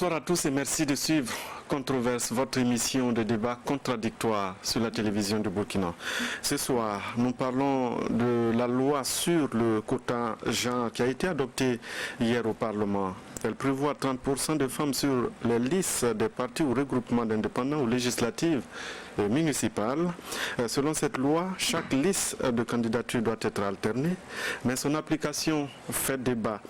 Bonsoir à tous et merci de suivre Controverse, votre émission de débat contradictoire sur la télévision du Burkina. Ce soir, nous parlons de la loi sur le quota genre qui a été adoptée hier au Parlement. Elle prévoit 30% de femmes sur les listes des partis ou regroupements d'indépendants ou législatives et municipales. Selon cette loi, chaque liste de candidature doit être alternée, mais son application fait débat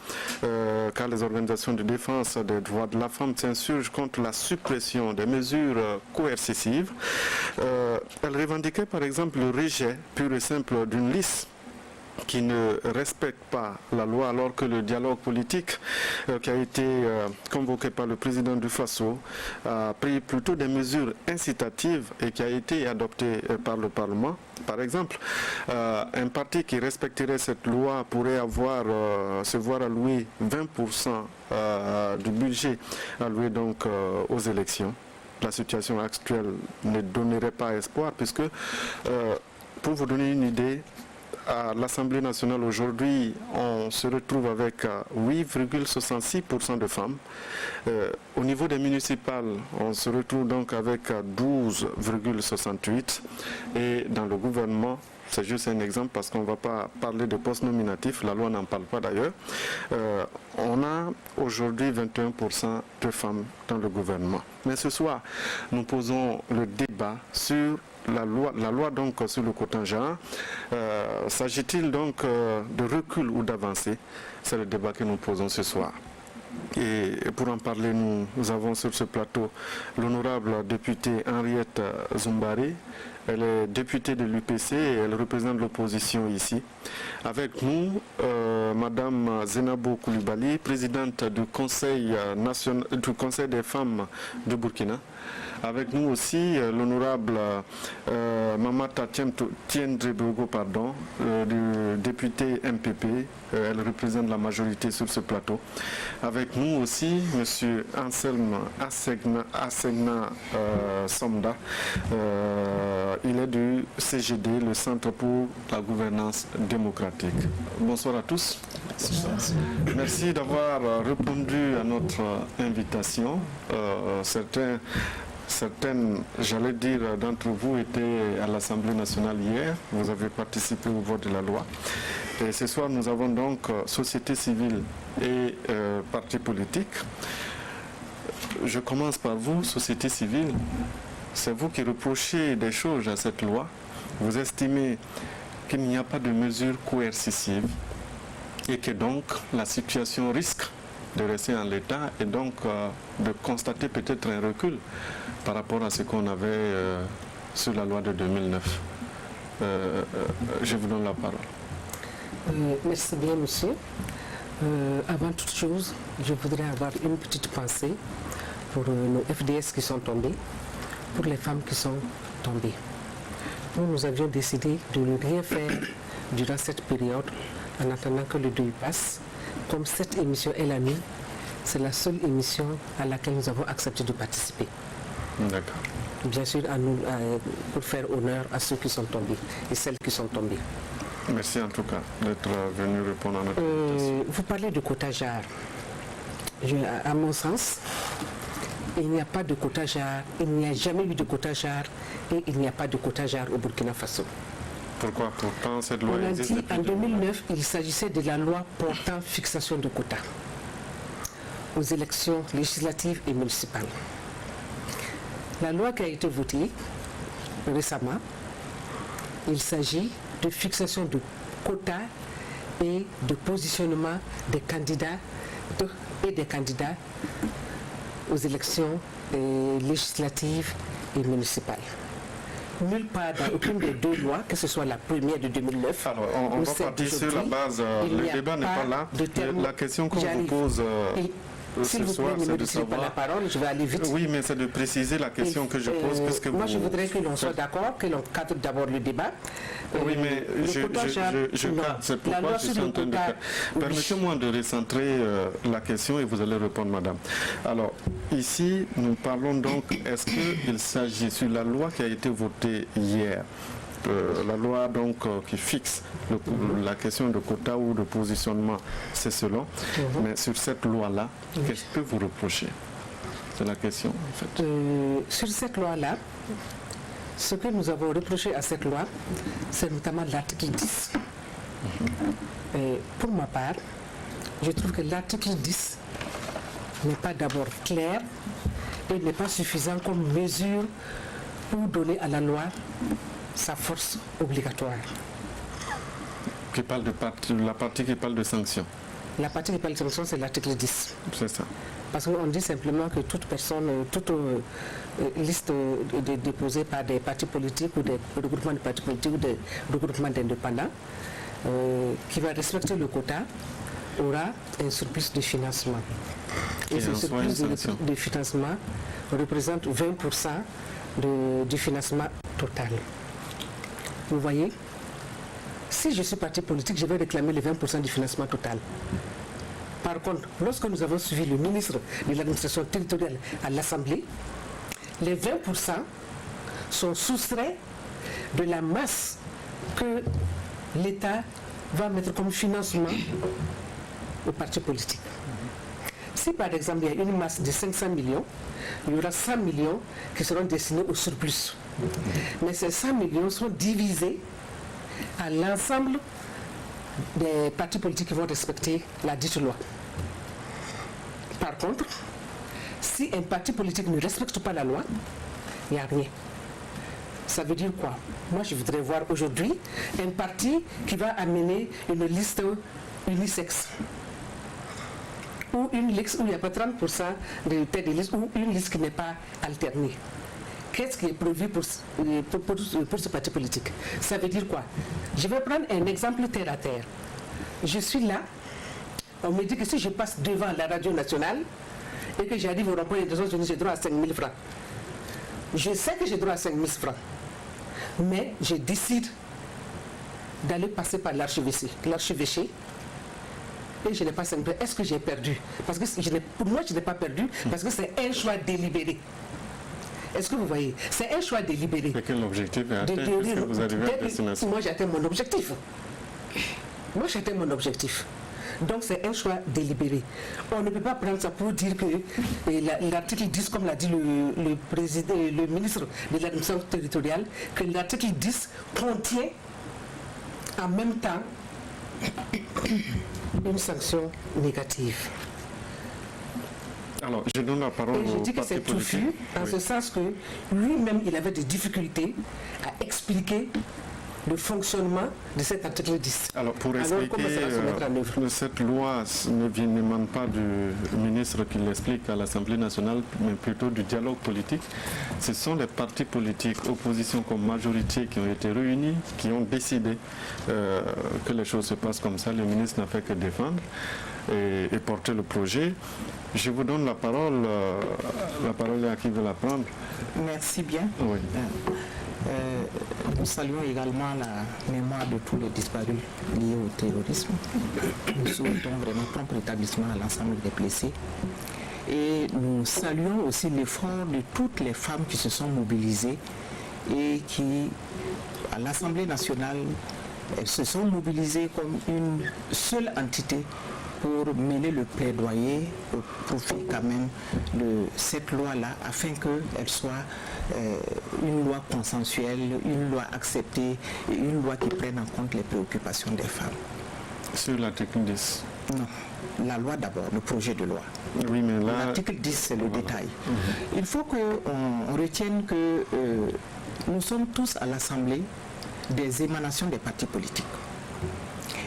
car les organisations de défense des droits de la femme s'insurgent contre la suppression des mesures coercitives. Elle revendiquait par exemple le rejet pur et simple d'une liste qui ne respecte pas la loi, alors que le dialogue politique qui a été convoqué par le président du Faso a pris plutôt des mesures incitatives et qui a été adopté par le Parlement. Par exemple, un parti qui respecterait cette loi pourrait se voir allouer 20% du budget alloué donc aux élections. La situation actuelle ne donnerait pas espoir puisque, pour vous donner une idée, à l'Assemblée nationale aujourd'hui, on se retrouve avec 8,66% de femmes. Au niveau des municipales, on se retrouve donc avec 12,68%. Et dans le gouvernement, c'est juste un exemple parce qu'on ne va pas parler de postes nominatifs, la loi n'en parle pas d'ailleurs. On a aujourd'hui 21% de femmes dans le gouvernement. Mais ce soir, nous posons le débat sur la loi donc sur le quota genre. S'agit-il donc de recul ou d'avancée? C'est le débat que nous posons ce soir. Et pour en parler, nous avons sur ce plateau l'honorable députée Henriette Zoumbari. Elle est députée de l'UPC et elle représente l'opposition ici. Avec nous, Madame Zenabo Koulibaly, présidente du Conseil des femmes de Burkina. Avec nous aussi l'honorable Mamata Tiendrebogo, député MPP. Elle représente la majorité sur ce plateau. Avec nous aussi Monsieur Anselme Assegna Somda. Il est du CGD, le Centre pour la gouvernance démocratique. Bonsoir à tous. Bonsoir. Merci d'avoir répondu à notre invitation. Certaines, j'allais dire, d'entre vous étaient à l'Assemblée nationale hier. Vous avez participé au vote de la loi. Et ce soir, nous avons donc société civile et partis politiques. Je commence par vous, société civile. C'est vous qui reprochez des choses à cette loi. Vous estimez qu'il n'y a pas de mesures coercitives et que donc la situation risque de rester en l'état et donc de constater peut-être un recul par rapport à ce qu'on avait sur la loi de 2009. Je vous donne la parole. Merci bien, monsieur. Avant toute chose, je voudrais avoir une petite pensée pour nos FDS qui sont tombés, pour les femmes qui sont tombées. Nous avions décidé de ne rien faire durant cette période en attendant que le deuil passe. Comme cette émission est la nuit, c'est la seule émission à laquelle nous avons accepté de participer. D'accord. Bien sûr, pour faire honneur à ceux qui sont tombés et celles qui sont tombées. Merci en tout cas d'être venu répondre à notre question. Vous parlez de quota genre. À mon sens, il n'y a pas de quota genre, il n'y a jamais eu de quota genre et il n'y a pas de quota genre au Burkina Faso. Pourquoi? Pourtant cette loi existe. On a dit en 2009, il s'agissait de la loi portant fixation de quotas aux élections législatives et municipales. La loi qui a été votée récemment, il s'agit de fixation de quotas et de positionnement des candidats et des candidats aux élections législatives et municipales. Nulle part dans aucune des deux lois, que ce soit la première de 2009. Alors, on va partir sur la base. Le débat n'est pas là. La question qu'on vous pose S'il vous plaît, ne me dites pas la parole, je vais aller vite. Oui, mais c'est de préciser la question que je pose. Moi, je voudrais que l'on soit d'accord, que l'on cadre d'abord le débat. Oui, mais c'est pourquoi je suis en train de faire. Permettez-moi de recentrer la question et vous allez répondre, madame. Alors, ici, nous parlons donc, est-ce qu'il s'agit sur la loi qui a été votée hier, la loi donc qui fixe la question de quota ou de positionnement, c'est selon. Mais sur cette loi-là, qu'est-ce que vous reprochez? C'est la question en fait. Sur cette loi-là, ce que nous avons reproché à cette loi, c'est notamment l'article 10. Pour ma part, je trouve que l'article 10 n'est pas d'abord clair et n'est pas suffisant comme mesure pour donner à la loi sa force obligatoire. Qui parle de la partie qui parle de sanctions. La partie qui parle de sanctions, c'est l'article 10. C'est ça. Parce qu'on dit simplement que toute personne, toute liste déposée par des partis politiques ou des regroupements de partis politiques ou des regroupements d'indépendants qui va respecter le quota aura un surplus de financement. Et ce surplus de financement représente 20% du financement total. Vous voyez, si je suis parti politique, je vais réclamer les 20% du financement total. Par contre, lorsque nous avons suivi le ministre de l'administration territoriale à l'Assemblée, les 20% sont soustraits de la masse que l'État va mettre comme financement aux partis politiques. Si par exemple il y a une masse de 500 millions, il y aura 100 millions qui seront destinés au surplus. Mais ces 100 millions sont divisés à l'ensemble des partis politiques qui vont respecter la dite loi. Par contre, si un parti politique ne respecte pas la loi, il n'y a rien. Ça veut dire quoi? Moi, je voudrais voir aujourd'hui un parti qui va amener une liste unisexe. Ou une liste où il n'y a pas 30% de tête de liste, ou une liste qui n'est pas alternée. Qu'est-ce qui est prévu pour ce parti politique? Ça veut dire quoi? Je vais prendre un exemple terre à terre. Je suis là, on me dit que si je passe devant la radio nationale et que j'arrive au rond-point des Nations Unies, j'ai droit à 5 000 francs. Je sais que j'ai droit à 5 000 francs, mais je décide d'aller passer par l'archevêché et je n'ai pas 5 000 francs. Est-ce que j'ai perdu? Parce que pour moi, je n'ai pas perdu parce que c'est un choix délibéré. Est-ce que vous voyez? C'est un choix délibéré. Et quel objectif est atteint? Est-ce que vous arrivez à destination? Moi, j'atteins mon objectif. Donc c'est un choix délibéré. On ne peut pas prendre ça pour dire que l'article 10, comme l'a dit le ministre de l'administration territoriale, que l'article 10 contient en même temps une sanction négative. Alors, je donne la parole et je dis que c'est touffu, en ce sens que lui-même, il avait des difficultés à expliquer le fonctionnement de cet article 10. Alors, pour expliquer, cette loi n'émane pas du ministre qui l'explique à l'Assemblée nationale, mais plutôt du dialogue politique. Ce sont les partis politiques, opposition comme majorité, qui ont été réunis, qui ont décidé que les choses se passent comme ça. Le ministre n'a fait que défendre et porter le projet. Je vous donne la parole. La parole est à qui veut la prendre. Merci bien. Oui. Nous saluons également la mémoire de tous les disparus liés au terrorisme. Nous souhaitons vraiment prompt rétablissement à l'ensemble des blessés. Et nous saluons aussi l'effort de toutes les femmes qui se sont mobilisées et qui, à l'Assemblée nationale, elles se sont mobilisées comme une seule entité pour mener le plaidoyer au profit quand même de cette loi-là, afin qu'elle soit une loi consensuelle, une loi acceptée et une loi qui prenne en compte les préoccupations des femmes. Sur l'article 10? Non, la loi d'abord, le projet de loi. Oui, mais là... L'article 10, c'est le détail. Il faut qu'on retienne que nous sommes tous à l'Assemblée des émanations des partis politiques.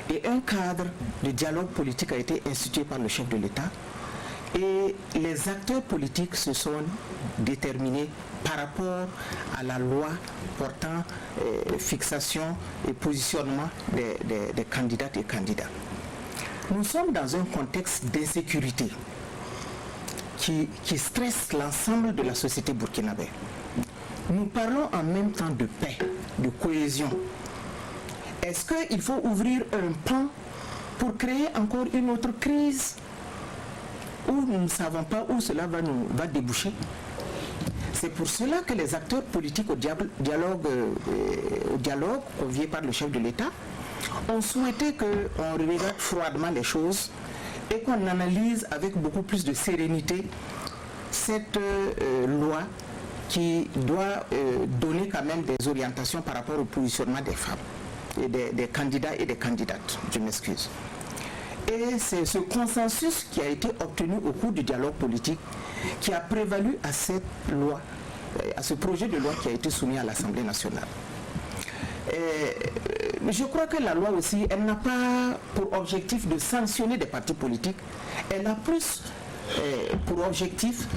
Et un cadre de dialogue politique a été institué par le chef de l'État et les acteurs politiques se sont déterminés par rapport à la loi portant fixation et positionnement des candidates et candidats. Nous sommes dans un contexte d'insécurité qui stresse l'ensemble de la société burkinabé. Nous parlons en même temps de paix, de cohésion. Est-ce qu'il faut ouvrir un pan pour créer encore une autre crise où nous ne savons pas où cela va déboucher? C'est pour cela que les acteurs politiques au dialogue conviés par le chef de l'État ont souhaité qu'on regarde froidement les choses et qu'on analyse avec beaucoup plus de sérénité cette loi qui doit donner quand même des orientations par rapport au positionnement des femmes, et des candidats et des candidates, je m'excuse. Et c'est ce consensus qui a été obtenu au cours du dialogue politique qui a prévalu à cette loi, à ce projet de loi qui a été soumis à l'Assemblée nationale. Je crois que la loi aussi, elle n'a pas pour objectif de sanctionner des partis politiques, elle a plus pour objectif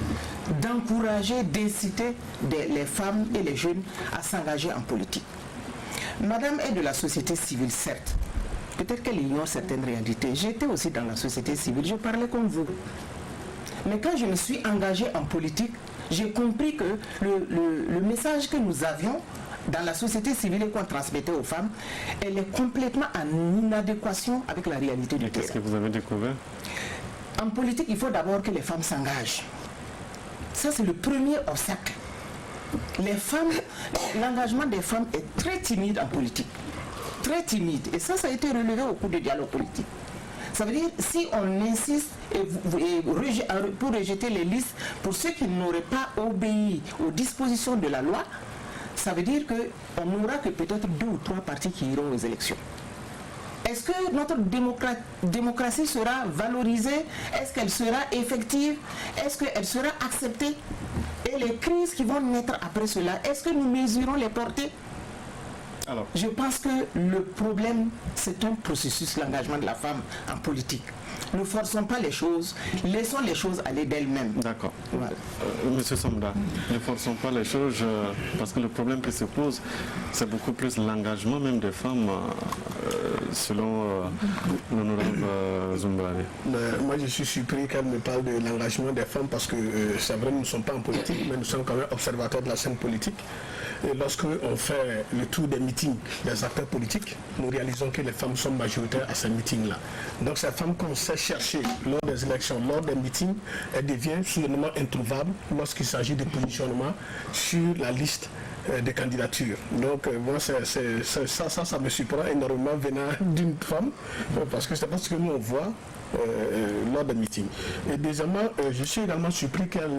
d'encourager, d'inciter les femmes et les jeunes à s'engager en politique. Madame est de la société civile, certes. Peut-être qu'elle ignore certaines réalités. J'étais aussi dans la société civile, je parlais comme vous. Mais quand je me suis engagée en politique, j'ai compris que le message que nous avions dans la société civile et qu'on transmettait aux femmes, elle est complètement en inadéquation avec la réalité du terrain. Qu'est-ce que vous avez découvert? En politique, il faut d'abord que les femmes s'engagent. Ça, c'est le premier obstacle. Les femmes, l'engagement des femmes est très timide en politique. Très timide. Et ça a été relevé au cours du dialogue politique. Ça veut dire, si on insiste pour rejeter les listes pour ceux qui n'auraient pas obéi aux dispositions de la loi, ça veut dire qu'on n'aura que peut-être 2 ou 3 partis qui iront aux élections. Est-ce que notre démocratie sera valorisée? Est-ce qu'elle sera effective? Est-ce qu'elle sera acceptée? Et les crises qui vont naître après cela, est-ce que nous mesurons les portées? Alors, je pense que le problème, c'est un processus, l'engagement de la femme en politique. Ne forçons pas les choses, laissons les choses aller d'elles-mêmes. D'accord. Voilà. Monsieur Somda, ne forçons pas les choses parce que le problème qui se pose, c'est beaucoup plus l'engagement même des femmes, selon l'honorable Zumbrani. Moi, je suis surpris qu'elle me parle de l'engagement des femmes parce que c'est vrai, nous ne sommes pas en politique, mais nous sommes quand même observateurs de la scène politique. Et lorsque on fait le tour des meetings des acteurs politiques, nous réalisons que les femmes sont majoritaires à ces meetings-là. Donc ces femmes qu'on sait chercher lors des élections, lors des meetings, elles deviennent soudainement introuvables lorsqu'il s'agit de positionnement sur la liste des candidatures. Donc moi, ça me surprend énormément venant d'une femme, parce que c'est pas ce que nous on voit lors des meetings. Et deuxièmement, je suis également surpris qu'elle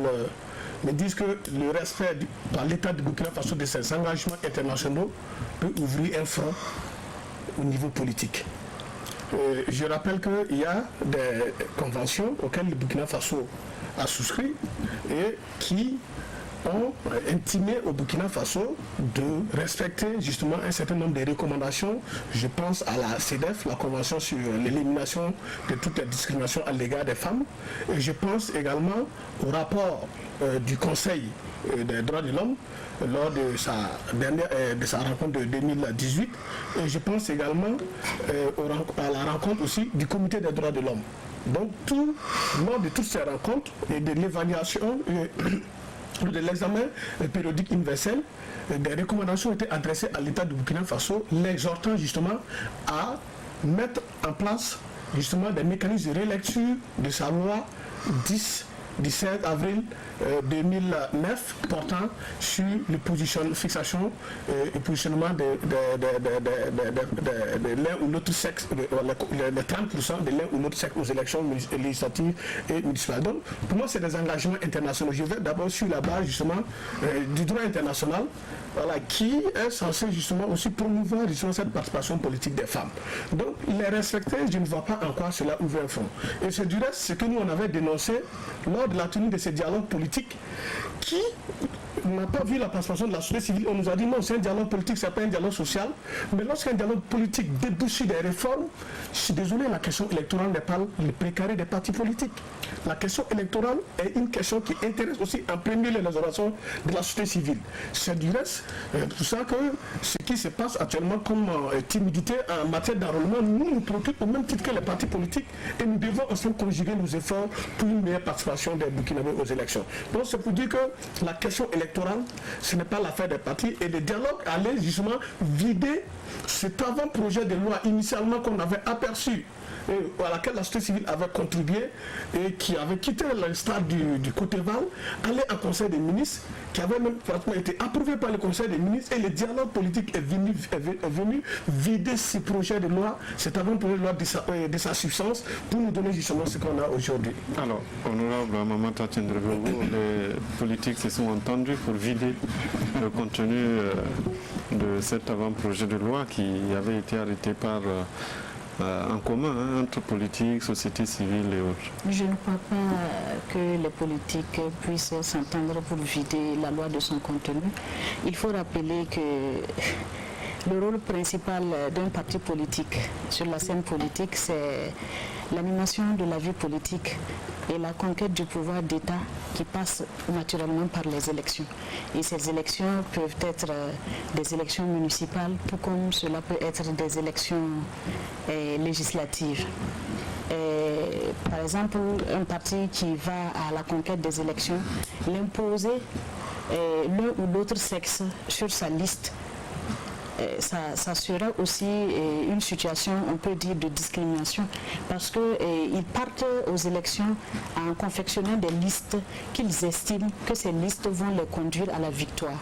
me disent que le respect par l'État de Burkina Faso de ses engagements internationaux peut ouvrir un front au niveau politique. Je rappelle qu'il y a des conventions auxquelles le Burkina Faso a souscrit et qui ont intimé au Burkina Faso de respecter justement un certain nombre de recommandations. Je pense à la CEDEF, la Convention sur l'élimination de toute discrimination à l'égard des femmes. Et je pense également au rapport du Conseil des droits de l'homme lors de sa rencontre de 2018. Et je pense également à la rencontre aussi du Comité des droits de l'homme. Donc lors de toutes ces rencontres et de l'évaluation de l'examen périodique universel, des recommandations ont été adressées à l'État du Burkina Faso, l'exhortant justement à mettre en place justement des mécanismes de relecture de sa loi 17 avril 2009 portant sur le fixation et positionnement de l'un ou l'autre sexe, les 30% de l'un ou l'autre sexe aux élections législatives et municipales. Donc pour moi c'est des engagements internationaux. Je vais d'abord sur la base justement du droit international, voilà, qui est censé justement aussi promouvoir justement cette participation politique des femmes. Donc les respecter, je ne vois pas en quoi cela ouvre un front. Et c'est du reste ce que nous on avait dénoncé lors de la tenue de ces dialogues politiques qui n'a pas vu la participation de la société civile. On nous a dit non, c'est un dialogue politique, c'est pas un dialogue social. Mais lorsqu'un dialogue politique débouche sur des réformes, je suis désolé, la question électorale n'est pas le précaré des partis politiques. La question électorale est une question qui intéresse aussi en premier lieu les organisations de la société civile. C'est du reste pour ça que ce qui se passe actuellement comme timidité en matière d'enrôlement nous préoccupe au même titre que les partis politiques et nous devons ensemble conjuguer nos efforts pour une meilleure participation des Burkinabés aux élections. Donc c'est pour dire que la question électorale, ce n'est pas l'affaire des partis et le dialogue allait justement vider cet avant-projet de loi initialement qu'on avait aperçu à laquelle la société civile avait contribué et qui avait quitté le stade du côté Val, allait en conseil des ministres, qui avait même pratiquement été approuvé par le conseil des ministres, et le dialogue politique est venu vider ces projets de loi, cet avant-projet de loi de sa substance, pour nous donner justement ce qu'on a aujourd'hui. Alors, honorable Mamata Tendrevego, les politiques se sont entendus pour vider le contenu de cet avant-projet de loi qui avait été arrêté par en commun entre politique, société civile et autres. Je ne crois pas que les politiques puissent s'entendre pour vider la loi de son contenu. Il faut rappeler que le rôle principal d'un parti politique sur la scène politique, c'est l'animation de la vie politique et la conquête du pouvoir d'État qui passe naturellement par les élections. Et ces élections peuvent être des élections municipales, tout comme cela peut être des élections législatives. Par exemple, un parti qui va à la conquête des élections, l'imposer l'un ou l'autre sexe sur sa liste, ça sera aussi une situation, on peut dire, de discrimination, parce qu'ils partent aux élections en confectionnant des listes qu'ils estiment que ces listes vont les conduire à la victoire.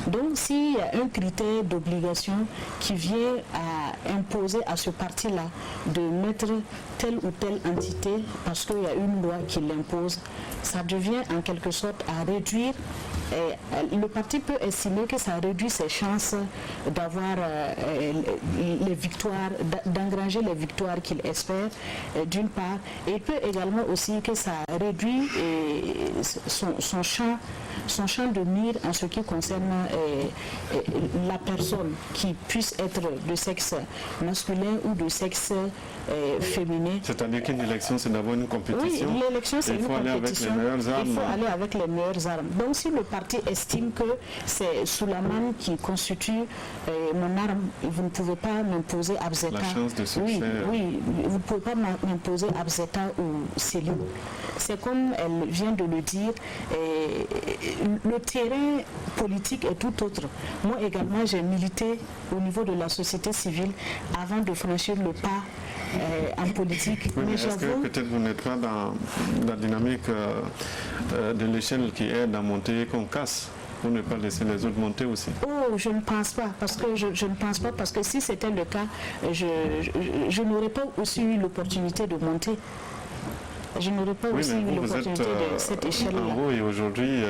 Donc s'il y a un critère d'obligation qui vient à imposer à ce parti-là de mettre telle ou telle entité parce qu'il y a une loi qui l'impose, ça devient en quelque sorte à réduire. Le parti peut estimer que ça réduit ses chances d'avoir les victoires, d'engranger les victoires qu'il espère, d'une part, et il peut également aussi que ça réduit son champ de mire en ce qui concerne la personne qui puisse être de sexe masculin ou de sexe féminin. C'est-à-dire qu'une élection, c'est d'abord une compétition. Oui, l'élection, c'est une compétition. Il faut aller avec les meilleures armes. Donc, si le parti estime que c'est Souleymane qui constitue mon arme, vous ne pouvez pas m'imposer Abzeta. La chance de succès. Oui, vous ne pouvez pas m'imposer Abzeta ou Céline. C'est comme elle vient de le dire, le terrain politique est tout autre. Moi également, j'ai milité au niveau de la société civile avant de franchir le pas en politique. Oui, mais est-ce que peut-être vous n'êtes pas dans la dynamique de l'échelle qui aide à monter qu'on casse, pour ne pas laisser les autres monter aussi? Oh, je ne pense pas, parce que je ne pense pas, parce que si c'était le cas, je n'aurais pas aussi eu l'opportunité de monter. Je n'aurais pas aussi eu l'opportunité de cette échelle-là. En haut, et aujourd'hui,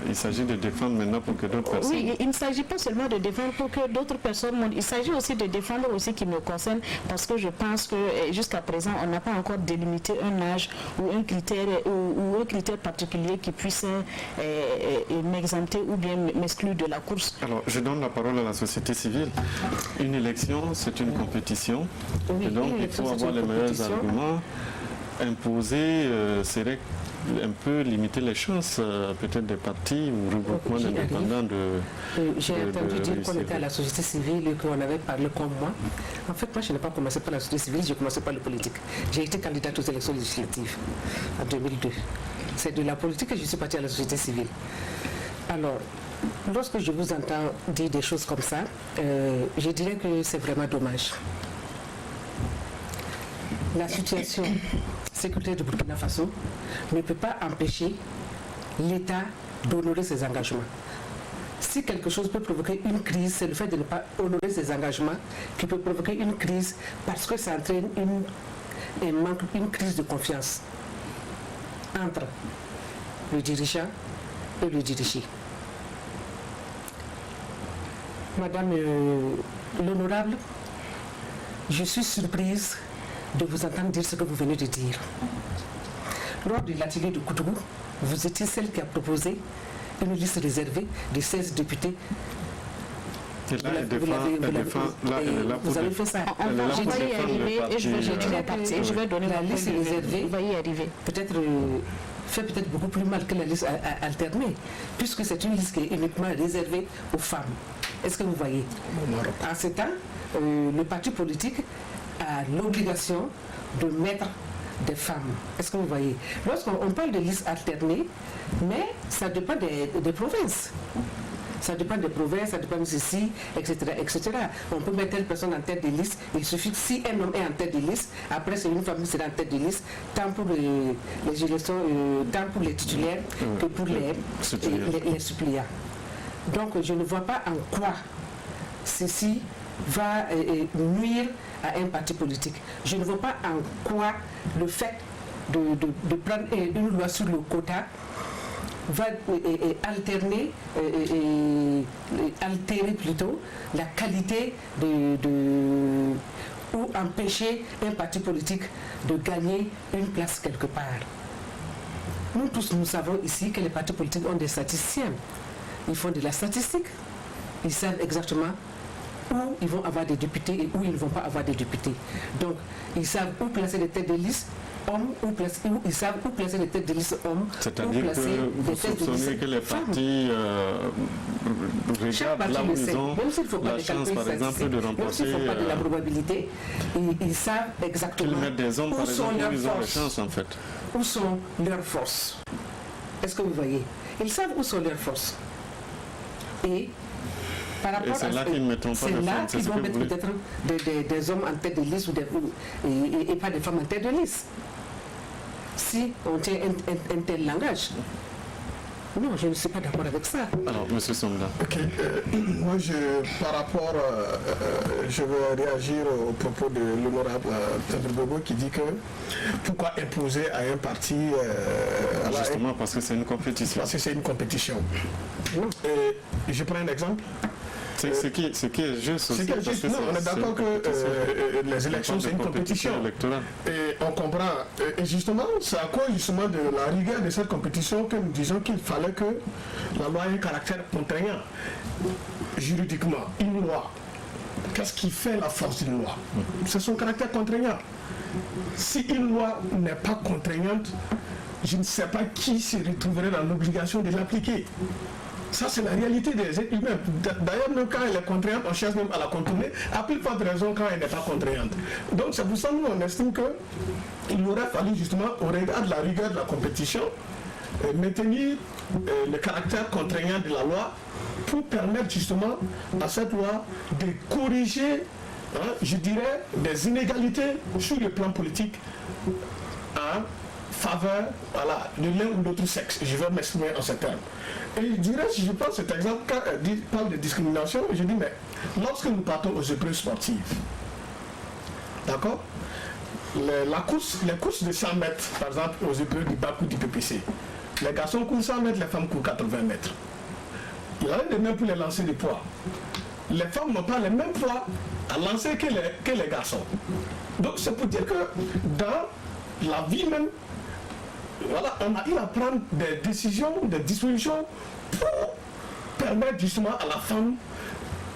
il s'agit de défendre maintenant pour que d'autres personnes... Oui, il ne s'agit pas seulement de défendre pour que d'autres personnes montent. Il s'agit aussi de défendre aussi qui me concerne, parce que je pense que jusqu'à présent, on n'a pas encore délimité un âge ou un critère particulier qui puisse m'exempter ou bien m'exclure de la course. Alors, je donne la parole à la société civile. Une élection, c'est une compétition. Oui, et donc, il faut avoir les meilleurs arguments. Imposer serait un peu limiter les chances peut-être des partis ou regroupements indépendants de... J'ai entendu dire qu'on était à la société civile et qu'on avait parlé comme moi. En fait, moi, je n'ai pas commencé par la société civile, j'ai commencé par le politique. J'ai été candidate aux élections législatives en 2002. C'est de la politique que je suis partie à la société civile. Alors, lorsque je vous entends dire des choses comme ça, je dirais que c'est vraiment dommage. La situation sécuritaire du Burkina Faso ne peut pas empêcher l'État d'honorer ses engagements. Si quelque chose peut provoquer une crise, c'est le fait de ne pas honorer ses engagements qui peut provoquer une crise parce que ça entraîne une crise de confiance entre le dirigeant et le dirigé. Madame l'honorable, je suis surprise de vous entendre dire ce que vous venez de dire. Lors de l'atelier de Koutougou, vous étiez celle qui a proposé une liste réservée de 16 députés. Et là, vous avez fait ça. On va y arriver et je vais donner la liste réservée. On va y arriver. Peut-être fait peut-être beaucoup plus mal que la liste alternée, puisque c'est une liste qui est uniquement réservée aux femmes. Est-ce que vous voyez? En ce temps, le parti politique a l'obligation de mettre des femmes. Est-ce que vous voyez? Lorsqu'on parle de liste alternée, mais ça dépend des provinces. Ça dépend des provinces, ça dépend de ceci, etc., etc. On peut mettre une personne en tête de liste. Il suffit que si un homme est en tête de liste, après c'est une famille qui sera en tête de liste, tant pour les élections, tant pour les titulaires que pour les suppléants. Donc je ne vois pas en quoi ceci va nuire à un parti politique. Je ne vois pas en quoi le fait de prendre une loi sur le quota va altérer plutôt la qualité ou empêcher un parti politique de gagner une place quelque part. Nous tous, nous savons ici que les partis politiques ont des statisticiens. Ils font de la statistique. Ils savent exactement où ils vont avoir des députés et où ils ne vont pas avoir des députés. Donc, ils savent où placer les têtes de liste hommes, ils savent où placer les têtes de liste hommes, c'est-à-dire que vous soupçonnez que les partis regardent là où ils ont la chance, par exemple, de remporter... Même s'ils ne font pas de la probabilité, ils savent exactement qu'ils mettent des hommes, où par sont exemple, leurs où ils ont la forces. chance, en fait. Où sont leurs forces? Est-ce que vous voyez? Ils savent où sont leurs forces. Et par rapport c'est là qu'ils ne mettront pas de femmes, c'est là qu'ils vont mettre peut-être des hommes en tête de liste et pas des femmes en tête de liste. Si on tient un tel langage. Non, je ne suis pas d'accord avec ça. Alors, M. Somda. Ok, moi, par rapport, je veux réagir au propos de l'honorable Tendrebobo qui dit que pourquoi imposer à un parti... Justement, parce que c'est une compétition. Parce que c'est une compétition. Je prends un exemple. Ce qui est juste aussi. Non, on est d'accord que les élections, c'est une compétition. Et on comprend. Et justement, c'est à cause justement de la rigueur de cette compétition que nous disons qu'il fallait que la loi ait un caractère contraignant. Juridiquement, une loi, qu'est-ce qui fait la force d'une loi? C'est son caractère contraignant. Si une loi n'est pas contraignante, je ne sais pas qui se retrouverait dans l'obligation de l'appliquer. Ça, c'est la réalité des êtres humains. D'ailleurs, même quand elle est contraignante, on cherche même à la contourner, à plus forte raison quand elle n'est pas contraignante. Donc, c'est pour ça que nous, on estime qu'il aurait fallu justement, au regard de la rigueur de la compétition, maintenir le caractère contraignant de la loi pour permettre justement à cette loi de corriger, je dirais, des inégalités sur le plan politique en faveur de l'un ou l'autre sexe. Je vais m'exprimer en ces termes. Et je dirais, si je prends cet exemple, quand elle parle de discrimination, je dis, mais lorsque nous partons aux épreuves sportives, d'accord, les courses de 100 mètres, par exemple, aux épreuves du bac ou du PPC, les garçons courent 100 mètres, les femmes courent 80 mètres. Il y en a de même pour les lancers de poids. Les femmes n'ont pas le même poids à lancer que les garçons. Donc c'est pour dire que dans la vie même, voilà, on a eu à prendre des décisions, des dispositions pour permettre justement à la femme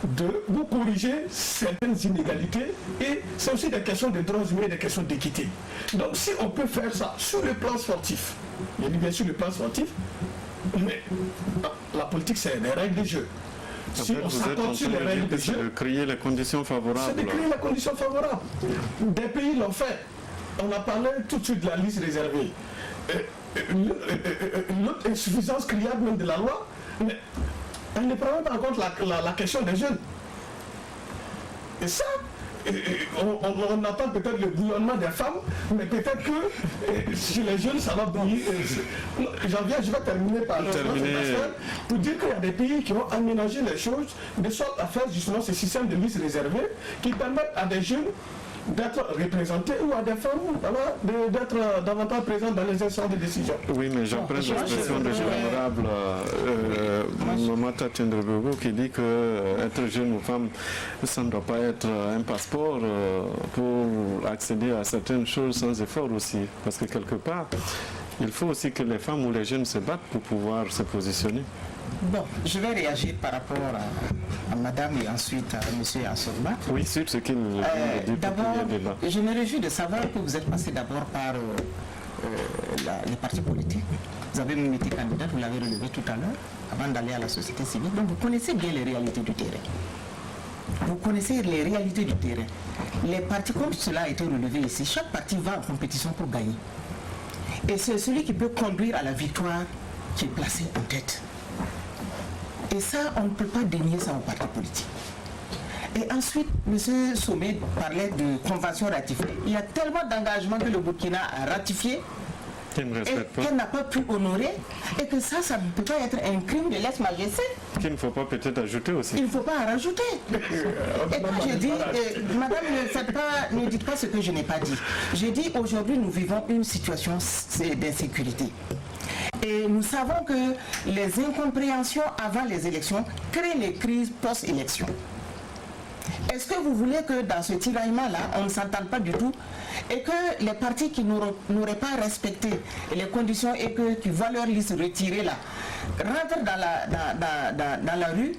de vous corriger certaines inégalités, et c'est aussi des questions de droits humains et des questions d'équité. Donc si on peut faire ça sur le plan sportif, je dis bien sur le plan sportif, mais la politique c'est des règles de jeu. Si on s'accorde sur les règles de jeu, c'est de créer les conditions favorables. C'est de créer les conditions favorables. Des pays l'ont fait. On a parlé tout de suite de la liste réservée. L'autre insuffisance criable même de la loi, mais elle ne prend pas en compte la question des jeunes. Et ça, on attend peut-être le bouillonnement des femmes, mais peut-être que chez les jeunes, ça va bouillir. Je vais terminer par pour dire qu'il y a des pays qui ont aménagé les choses de sorte à faire justement ce système de liste réservée qui permettent à des jeunes d'être représentés ou à des femmes d'être davantage présentes dans les instances de décision. Oui, mais j'apprends l'expression de l'honorable Mamata Tendrebobo qui dit qu'être jeune ou femme, ça ne doit pas être un passeport pour accéder à certaines choses sans effort aussi. Parce que quelque part, il faut aussi que les femmes ou les jeunes se battent pour pouvoir se positionner. Bon, je vais réagir par rapport à madame et ensuite à monsieur Assorba. Oui, sur ce qu'il dit. D'abord, je me réjouis de savoir que vous êtes passé d'abord par les partis politiques. Vous avez même été candidat, vous l'avez relevé tout à l'heure, avant d'aller à la société civile. Donc vous connaissez bien les réalités du terrain. Vous connaissez les réalités du terrain. Les partis, comme cela a été relevé ici, chaque parti va en compétition pour gagner. Et c'est celui qui peut conduire à la victoire qui est placé en tête. Et ça, on ne peut pas dénier ça aux partis politiques. Et ensuite, M. Sommet parlait de convention ratifiée. Il y a tellement d'engagements que le Burkina a ratifié qu'elle n'a pas pu honorer, et que ça ne peut pas être un crime de lèse-majesté. Qu'il ne faut pas peut-être ajouter aussi. Il ne faut pas en rajouter. Et quand je dis, madame, ne dites pas ce que je n'ai pas dit. J'ai dit, aujourd'hui, nous vivons une situation d'insécurité. Et nous savons que les incompréhensions avant les élections créent les crises post-élection. Est-ce que vous voulez que dans ce tiraillement-là, on ne s'entende pas du tout et que les partis qui n'auraient pas respecté les conditions et qui voient leur liste retirée là, rentrent dans la rue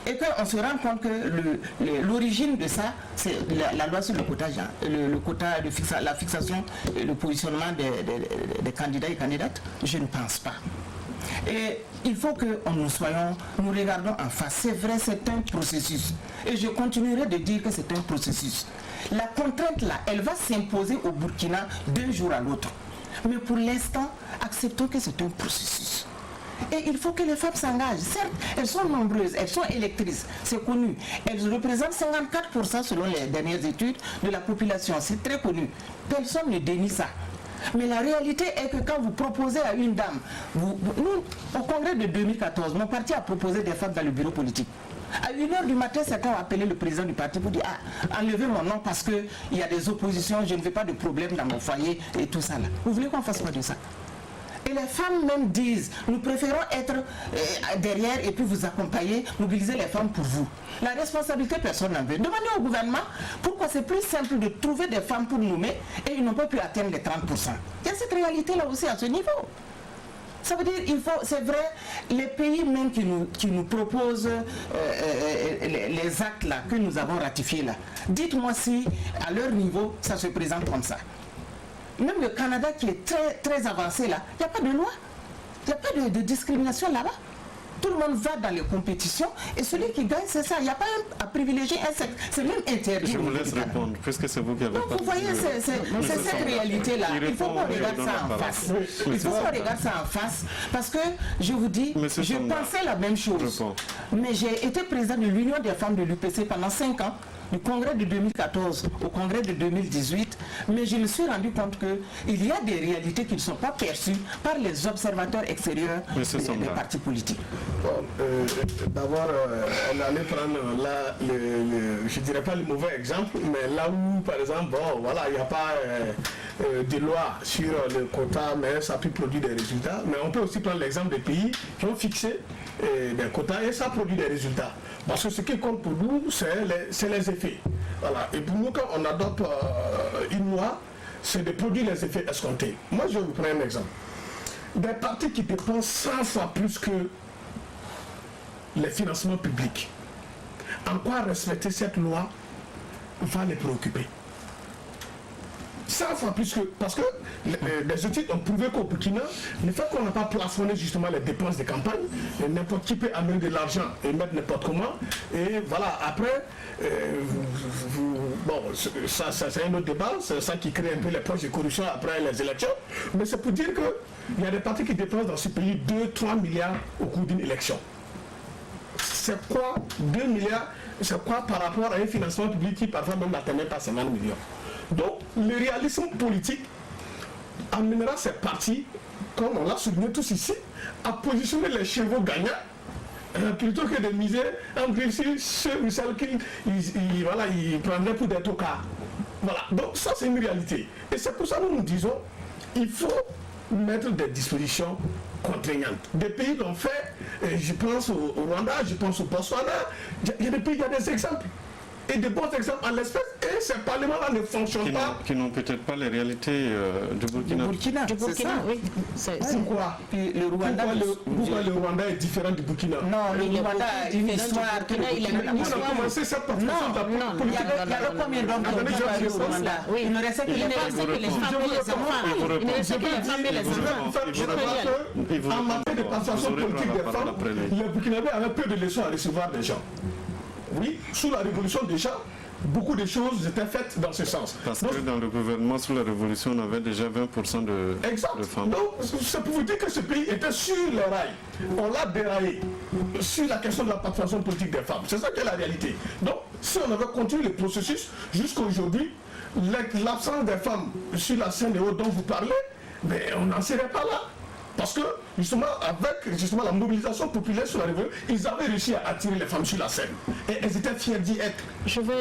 et qu'on se rend compte que l'origine de ça, c'est la loi sur le quota, la fixation, le positionnement des candidats et candidates? Je ne pense pas. Et il faut que nous regardons en face. C'est vrai, c'est un processus. Et je continuerai de dire que c'est un processus. La contrainte là, elle va s'imposer au Burkina d'un jour à l'autre. Mais pour l'instant, acceptons que c'est un processus. Et il faut que les femmes s'engagent. Certes, elles sont nombreuses, elles sont électrices, c'est connu. Elles représentent 54% selon les dernières études de la population. C'est très connu. Personne ne dénie ça. Mais la réalité est que quand vous proposez à une dame, nous, au congrès de 2014, mon parti a proposé des femmes dans le bureau politique. À 1h du matin, certains ont appelé le président du parti pour dire enlevez mon nom parce qu'il y a des oppositions, je ne veux pas de problème dans mon foyer et tout ça là. Vous voulez qu'on fasse quoi de ça? Et les femmes même disent, nous préférons être derrière et puis vous accompagner, mobiliser les femmes pour vous. La responsabilité, personne n'en veut. Demandez au gouvernement pourquoi c'est plus simple de trouver des femmes pour nommer et ils n'ont pas pu atteindre les 30%. Il y a cette réalité-là aussi à ce niveau. Ça veut dire, c'est vrai, les pays même qui nous proposent les actes là, que nous avons ratifiés là, dites-moi si à leur niveau ça se présente comme ça. Même le Canada qui est très, très avancé là, il n'y a pas de loi, il n'y a pas de discrimination là-bas. Tout le monde va dans les compétitions et celui qui gagne, c'est ça. Il n'y a pas à privilégier un sexe. C'est même interdit. Je vous laisse répondre, puisque c'est vous qui avez parlé. Donc vous voyez, c'est cette réalité-là. Il faut qu'on regarde ça en face. Il faut qu'on regarde ça en face. Parce que, je vous dis, je pensais la même chose. Mais j'ai été président de l'Union des femmes de l'UPC pendant 5 ans. Du congrès de 2014 au congrès de 2018, mais je me suis rendu compte qu'il y a des réalités qui ne sont pas perçues par les observateurs extérieurs des partis politiques. Bon, d'abord, on allait prendre là, je ne dirais pas le mauvais exemple, mais là où, par exemple, bon, voilà, il n'y a pas de loi sur le quota, mais ça peut produire des résultats. Mais on peut aussi prendre l'exemple des pays qui ont fixé des quotas et ça produit des résultats. Parce que ce qui compte pour nous, c'est les effets. Voilà. Et pour nous, quand on adopte une loi, c'est de produire les effets escomptés. Moi, je vais vous prendre un exemple. Des partis qui dépensent 100 fois plus que les financements publics. En quoi respecter cette loi va les préoccuper? 100 fois plus que... Parce que les études ont prouvé qu'au Burkina, le fait qu'on n'a pas plafonné justement les dépenses de campagne, n'importe qui peut amener de l'argent et mettre n'importe comment. Et voilà, après, bon, ça c'est un autre débat, c'est ça qui crée un peu les poches de corruption après les élections. Mais c'est pour dire qu'il y a des partis qui dépensent dans ce pays 2-3 milliards au cours d'une élection. C'est quoi 2 milliards? C'est quoi par rapport à un financement public qui parfois même n'atteint pas 50 millions? Donc, le réalisme politique amènera ces partis, comme on l'a souligné tous ici, à positionner les chevaux gagnants plutôt que de miser en principe ceux ou celles qui ils prendraient pour des tocards. Voilà, donc ça c'est une réalité. Et c'est pour ça que nous disons il faut mettre des dispositions contraignantes. Des pays l'ont fait, je pense au Rwanda, je pense au Botswana, il y a des pays, il y a des exemples. Et de bons exemples en l'espèce, et ces parlements-là ne fonctionnent pas. Qui n'ont peut-être pas les réalités du Burkina. Du Burkina, oui. Pourquoi le Rwanda, pourquoi le Rwanda est différent du Burkina? Non, le Rwanda a une histoire. Il a commencé cette partie. Non, il y a combien d'hommes qui ont disparu au Rwanda? Il ne restait que les femmes et les enfants. Il ne restait que les femmes et les enfants. En matière de participation politique des femmes, les Burkinabés avaient peu de leçons à recevoir des gens. Oui, sous la révolution déjà, beaucoup de choses étaient faites dans ce sens. Parce que dans le gouvernement, sous la Révolution, on avait déjà 20% de femmes. Donc, c'est pour vous dire que ce pays était sur les rails. On l'a déraillé sur la question de la participation politique des femmes. C'est ça qui est la réalité. Donc, si on avait continué le processus jusqu'à aujourd'hui, l'absence des femmes sur la scène dont vous parlez, mais on n'en serait pas là. Parce que, justement, avec la mobilisation populaire sur la révolution, ils avaient réussi à attirer les femmes sur la scène. Et elles étaient fières d'y être. Je vais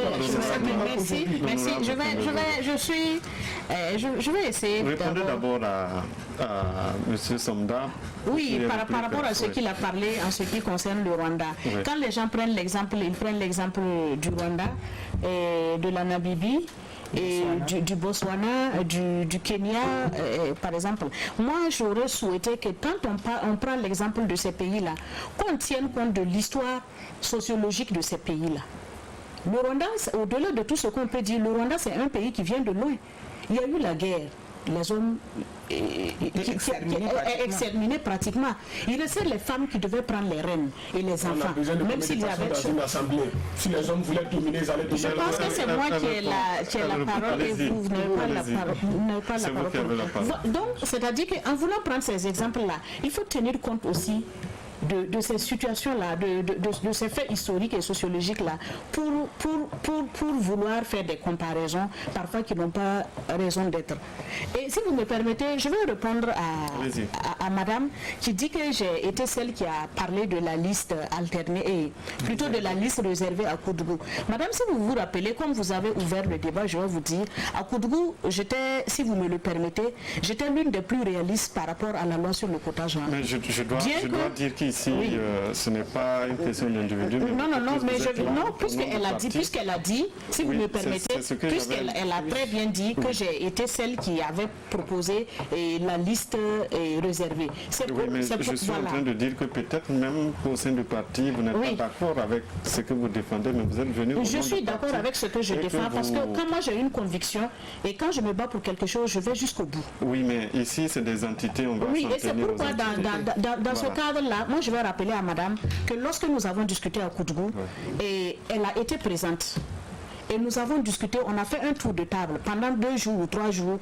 essayer. Répondez d'abord à M. Somda. Oui, par rapport à ce qu'il a parlé en ce qui concerne le Rwanda. Oui. Quand les gens prennent l'exemple, ils prennent l'exemple du Rwanda, de la Namibie, et du Botswana, du Kenya, par exemple. Moi, j'aurais souhaité que quand on prend l'exemple de ces pays-là, qu'on tienne compte de l'histoire sociologique de ces pays-là. Le Rwanda, au-delà de tout ce qu'on peut dire, le Rwanda, c'est un pays qui vient de loin. Il y a eu la guerre. Les hommes exterminés pratiquement. Il restait les femmes qui devaient prendre les rênes et les enfants. Même s'il y avait dans une assemblée. Si les hommes voulaient dominer, ils allaient dominer. Je pense que c'est moi qui ai la parole et vous n'avez pas la parole. Donc, c'est-à-dire qu'en voulant prendre ces exemples-là, il faut tenir compte aussi de ces situations-là, de ces faits historiques et sociologiques-là, pour vouloir faire des comparaisons, parfois qui n'ont pas raison d'être. Et si vous me permettez, je vais répondre à madame qui dit que j'ai été celle qui a parlé de la liste alternée, et plutôt de la liste réservée à Koudougou. Madame, si vous vous rappelez, comme vous avez ouvert le débat, je vais vous dire, à Koudougou, j'étais, si vous me le permettez, j'étais l'une des plus réalistes par rapport à la loi sur le quota genre. Mais je dois dire qu'ici, oui. Ce n'est pas une question d'individu. Non, puisqu'elle a dit, si vous me permettez, puisqu'elle a très bien dit que j'ai été celle qui avait proposé la liste réservée. Je suis en train de dire que peut-être même au sein du parti, vous n'êtes pas d'accord avec ce que vous défendez, mais vous êtes venu. Je suis d'accord avec ce que je défends, parce que quand moi j'ai une conviction et quand je me bats pour quelque chose, je vais jusqu'au bout. Oui, mais ici c'est des entités, on va et c'est pourquoi dans ce cadre-là, moi je vais rappeler à madame que lorsque nous avons discuté à Koudougou, et elle a été présente, et nous avons discuté, on a fait un tour de table pendant 2 jours ou 3 jours,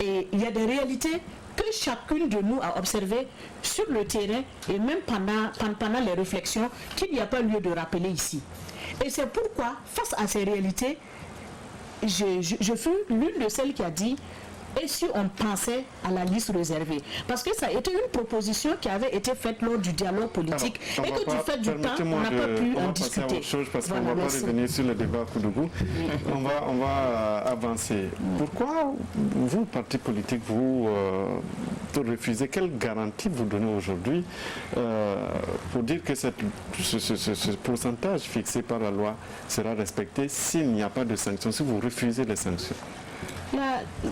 et il y a des réalités que chacune de nous a observées sur le terrain et même pendant les réflexions qu'il n'y a pas lieu de rappeler ici. Et c'est pourquoi, face à ces réalités, je fus l'une de celles qui a dit: et si on pensait à la liste réservée? Parce que ça a été une proposition qui avait été faite lors du dialogue politique. Alors, et que du fait du temps, on n'a pas pu en discuter. Autre chose parce qu'on ne va pas revenir sur le débat Koudougou. On va avancer. Pourquoi vous, parti politique, vous refusez? Quelle garantie vous donnez aujourd'hui pour dire que ce pourcentage fixé par la loi sera respecté s'il n'y a pas de sanctions, si vous refusez les sanctions?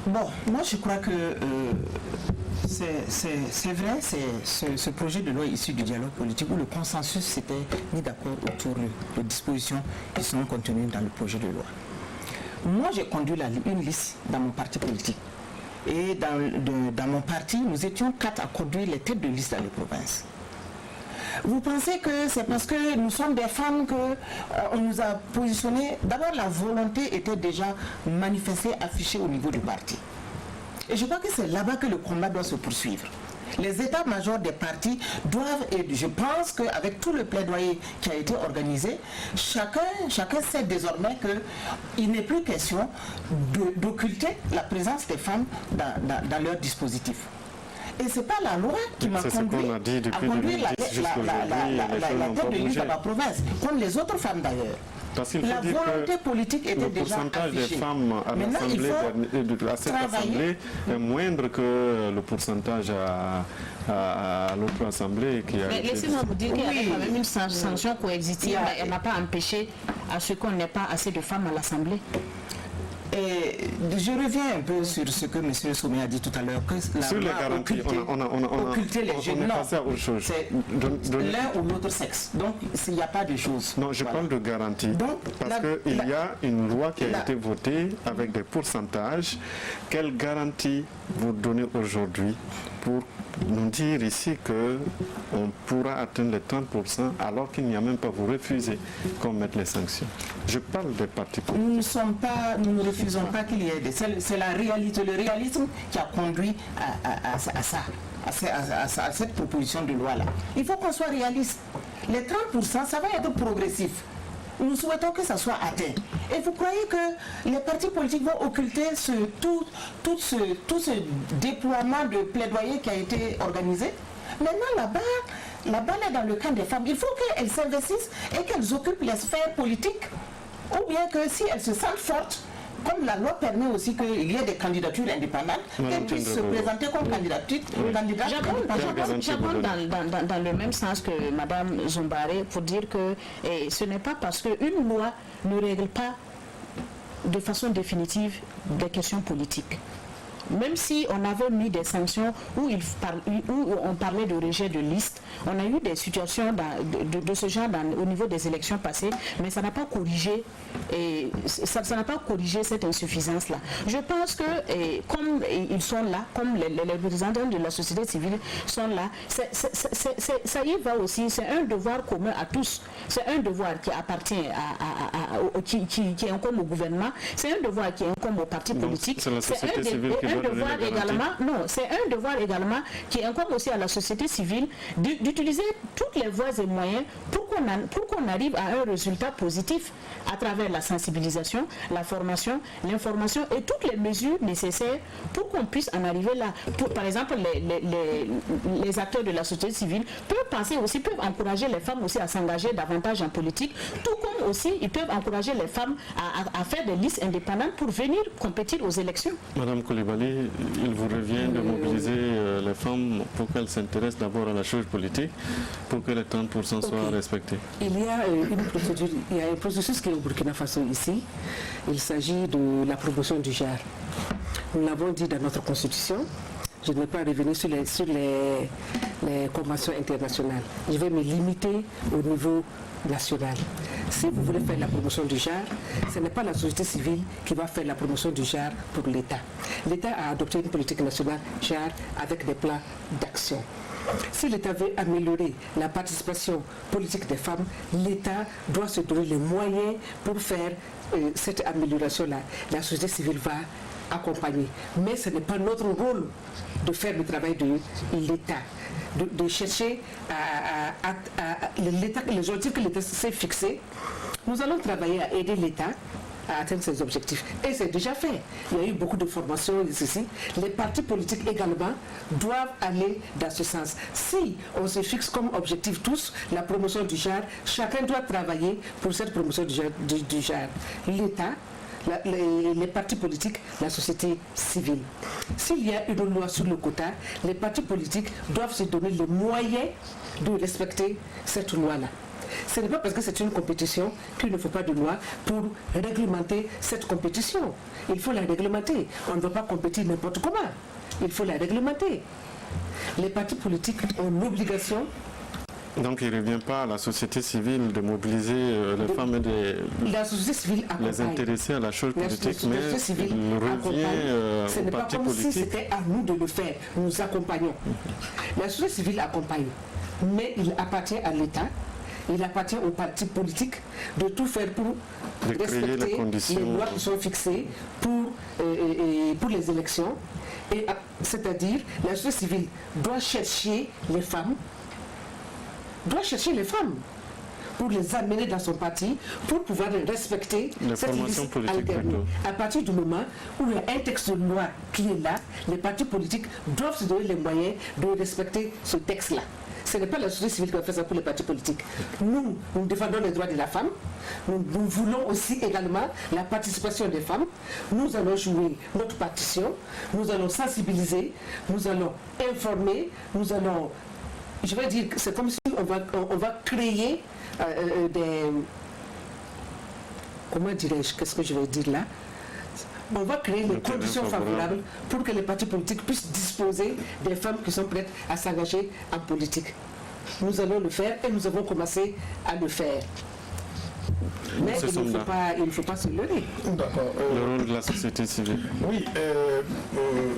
Moi je crois que c'est vrai, ce projet de loi issu du dialogue politique où le consensus s'était mis d'accord autour de dispositions qui sont contenues dans le projet de loi. Moi j'ai conduit une liste dans mon parti politique. Et dans mon parti, nous étions 4 à conduire les têtes de liste dans les provinces. Vous pensez que c'est parce que nous sommes des femmes qu'on nous a positionnés? D'abord, la volonté était déjà manifestée, affichée au niveau du parti. Et je crois que c'est là-bas que le combat doit se poursuivre. Les états-majors des partis doivent, et je pense qu'avec tout le plaidoyer qui a été organisé, chacun sait désormais qu'il n'est plus question d'occulter la présence des femmes dans leur dispositif. Et ce n'est pas la loi qui m'a conduit à conduire la tête de liste de la province, comme les autres femmes d'ailleurs. La volonté politique était déjà affichée. Le pourcentage des femmes à cette assemblée est moindre que le pourcentage à l'autre assemblée qui a... Mais laissez-moi vous dire qu'il y avait quand même une sanction coercitive, mais elle n'a pas empêché à ce qu'on n'ait pas assez de femmes à l'assemblée. Et je reviens un peu sur ce que M. Somé a dit tout à l'heure, que sur les garanties, occulter les jeunes. Non, c'est l'un ou l'autre sexe. Donc, il n'y a pas de choses. Non, je parle de garantie. Parce qu'il y a une loi qui a été votée avec des pourcentages. Quelle garantie vous donnez aujourd'hui pour nous dire ici qu'on pourra atteindre les 30% alors qu'il n'y a même pas, vous refusez qu'on mette les sanctions. Je parle des partis politiques. Nous ne refusons pas qu'il y ait des... C'est la réalité, le réalisme qui a conduit à cette proposition de loi-là. Il faut qu'on soit réaliste. Les 30%, ça va être progressif. Nous souhaitons que ça soit atteint. Et vous croyez que les partis politiques vont occulter tout ce déploiement de plaidoyer qui a été organisé? Maintenant, la balle est dans le camp des femmes. Il faut qu'elles s'investissent et qu'elles occupent les sphères politiques. Ou bien que si elles se sentent fortes, comme la loi permet aussi qu'il y ait des candidatures indépendantes, qu'elles puissent se présenter comme candidates. J'abonde dans le même sens que Mme Zombaré pour dire que ce n'est pas parce qu'une loi ne règle pas de façon définitive des questions politiques. Même si on avait mis des sanctions où on parlait de rejet de liste, on a eu des situations de ce genre au niveau des élections passées, mais ça n'a pas corrigé ça n'a pas corrigé cette insuffisance-là. Je pense que comme ils sont là, comme les représentants de la société civile sont là, ça y va aussi, c'est un devoir commun à tous, c'est un devoir qui appartient qui incombe au gouvernement, c'est un devoir qui incombe aux partis politiques, c'est un devoir également qui incombe aussi à la société civile d'utiliser toutes les voies et moyens pour qu'on arrive à un résultat positif à travers la sensibilisation, la formation, l'information et toutes les mesures nécessaires pour qu'on puisse en arriver là. Par exemple, les acteurs de la société civile peuvent encourager les femmes aussi à s'engager davantage en politique, tout comme aussi ils peuvent encourager les femmes à faire des listes indépendantes pour venir compétir aux élections. Madame Coulibaly, il vous revient de mobiliser les femmes pour qu'elles s'intéressent d'abord à la chose politique, pour que les 30% soient respectés. Il y a un processus qui est au Burkina Faso ici. Il s'agit de la promotion du genre. Nous l'avons dit dans notre constitution. Je ne vais pas revenir sur les conventions internationales. Je vais me limiter au niveau national. Si vous voulez faire la promotion du genre, ce n'est pas la société civile qui va faire la promotion du genre pour l'État. L'État a adopté une politique nationale genre avec des plans d'action. Si l'État veut améliorer la participation politique des femmes, l'État doit se donner les moyens pour faire cette amélioration-là. La société civile va accompagner. Mais ce n'est pas notre rôle de faire le travail de l'État, de chercher les objectifs que l'État s'est fixés. Nous allons travailler à aider l'État à atteindre ses objectifs. Et c'est déjà fait. Il y a eu beaucoup de formations ici. Les partis politiques également doivent aller dans ce sens. Si on se fixe comme objectif tous la promotion du genre, chacun doit travailler pour cette promotion du genre. L'État, les partis politiques, la société civile. S'il y a une loi sur le quota, les partis politiques doivent se donner les moyens de respecter cette loi-là. Ce n'est pas parce que c'est une compétition qu'il ne faut pas de loi pour réglementer cette compétition. Il faut la réglementer. On ne va pas compétir n'importe comment. Il faut la réglementer. Les partis politiques ont l'obligation. Donc il ne revient pas à la société civile de mobiliser les femmes et la société civile les intéresser à la chose politique, mais il revient ce n'est pas comme si c'était à nous de le faire. Nous accompagnons. La société civile accompagne. Mais il appartient à l'État, il appartient aux partis politiques de tout faire pour respecter les lois qui sont fixées pour les élections. C'est-à-dire, la société civile doit chercher les femmes pour les amener dans son parti, pour pouvoir respecter cette liste alternée. À partir du moment où il y a un texte de loi qui est là, les partis politiques doivent se donner les moyens de respecter ce texte-là. Ce n'est pas la société civile qui va faire ça pour les partis politiques. Nous défendons les droits de la femme. Nous voulons aussi également la participation des femmes. Nous allons jouer notre partition. Nous allons sensibiliser. Nous allons informer. Nous allons... Je vais dire que c'est comme si on va créer des... Comment dirais-je? Qu'est-ce que je vais dire là? On va créer les conditions favorables pour que les partis politiques puissent disposer des femmes qui sont prêtes à s'engager en politique. Nous allons le faire et nous avons commencé à le faire. Mais il ne faut pas se leurrer. D'accord. Le rôle de la société civile. Oui.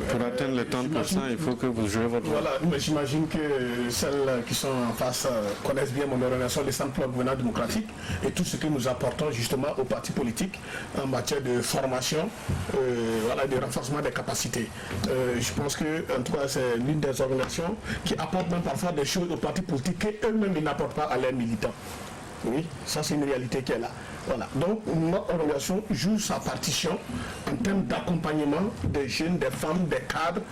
Pour atteindre les 30%, il faut que vous jouez votre rôle. Voilà, mais j'imagine que celles qui sont en face connaissent bien mon organisation, les centres gouvernants démocratiques, et tout ce que nous apportons justement aux partis politiques en matière de formation, de renforcement des capacités. Je pense que, en tout cas, c'est l'une des organisations qui apporte même parfois des choses aux partis politiques qu'eux-mêmes n'apportent pas à leurs militants. Oui, ça c'est une réalité qui est là. Voilà. Donc notre organisation joue sa partition en termes d'accompagnement des jeunes, des femmes, des cadres.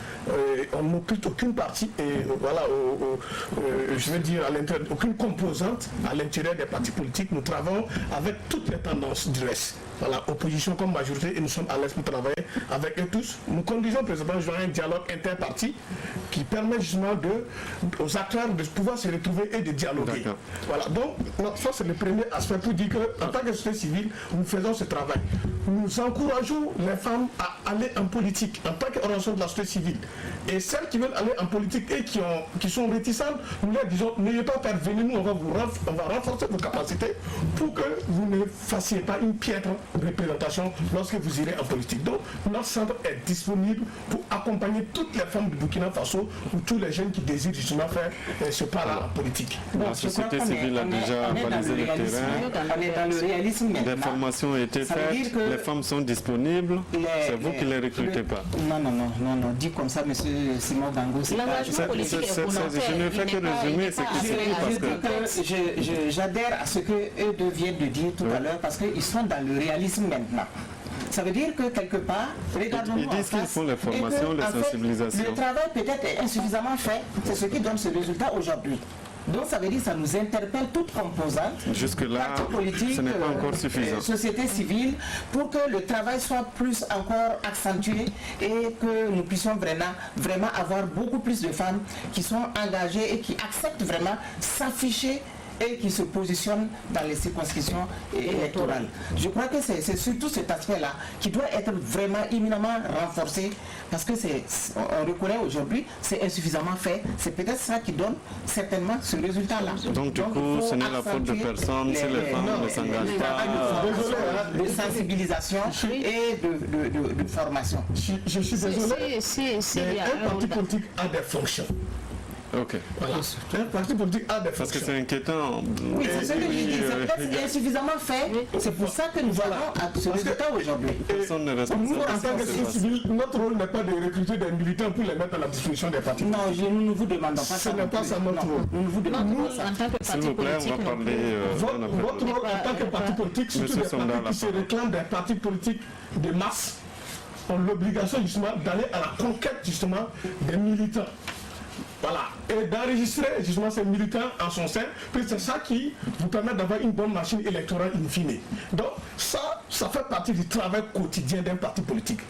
On n'occupe aucune partie et je veux dire à l'intérieur, aucune composante à l'intérieur des partis politiques. Nous travaillons avec toutes les tendances du reste. Voilà, opposition comme majorité, et nous sommes à l'aise pour travailler avec eux tous. Nous conduisons précisément un dialogue interparti qui permet justement aux acteurs de pouvoir se retrouver et de dialoguer. Voilà, donc ça c'est le premier aspect pour dire qu'en tant que société civile, nous faisons ce travail. Nous encourageons les femmes à aller en politique en tant qu'organisation de la société civile. Et celles qui veulent aller en politique et qui sont réticentes, nous leur disons, n'ayez pas peur, venez nous, on va renforcer vos capacités pour que vous ne fassiez pas une piètre représentation lorsque vous irez en politique. Donc notre centre est disponible pour accompagner toutes les femmes du Burkina Faso ou tous les jeunes qui désirent justement faire ce pas-là en politique. La société civile a déjà balisé le terrain. On est dans le réalisme maintenant. Des formations ont été faites, les femmes sont disponibles, c'est vous qui ne les recrutez pas. Non, dit comme ça, monsieur Simon Dango, c'est pas... Je ne fais que résumer ce qui se dit. J'adhère à ce qu'eux deux viennent de dire tout à l'heure, parce qu'ils sont dans le réalisme maintenant. Ça veut dire que quelque part, ils disent qu'ils font les formations, les sensibilisations. Le travail peut-être est insuffisamment fait, c'est ce qui donne ce résultat aujourd'hui. Donc ça veut dire que ça nous interpelle toute composante, jusque-là, politique, ce n'est pas encore suffisant. Société civile, pour que le travail soit plus encore accentué et que nous puissions vraiment avoir beaucoup plus de femmes qui sont engagées et qui acceptent vraiment s'afficher et qui se positionnent dans les circonscriptions électorales. Je crois que c'est surtout cet aspect-là qui doit être vraiment éminemment renforcé, parce que on reconnaît aujourd'hui, c'est insuffisamment fait. C'est peut-être ça qui donne certainement ce résultat-là. Donc du coup, ce n'est la faute de personne si les femmes ne s'engagent pas. De sensibilisation et de formation. Je suis désolé, mais un parti politique a des fonctions. Ok. Voilà. Un parti politique a des fonctions. Parce que c'est inquiétant. Oui, c'est ce que je dis. C'est peut-être insuffisamment fait. C'est pour ça que nous avons ce résultat aujourd'hui. Personne ne respecte. Nous, en tant que société civile, notre rôle n'est pas de recruter des militants pour les mettre à la disposition des partis. Non, nous ne vous demandons pas ça. Ce n'est pas ça notre rôle. Nous ne vous demandons pas ça. S'il vous plaît, on va parler. Votre rôle en tant que parti politique, surtout des partis qui se réclament des partis politiques de masse, ont l'obligation justement d'aller à la conquête justement des militants. Voilà, et d'enregistrer justement ces militants en son sein, puis c'est ça qui vous permet d'avoir une bonne machine électorale in fine. Donc ça fait partie du travail quotidien d'un parti politique.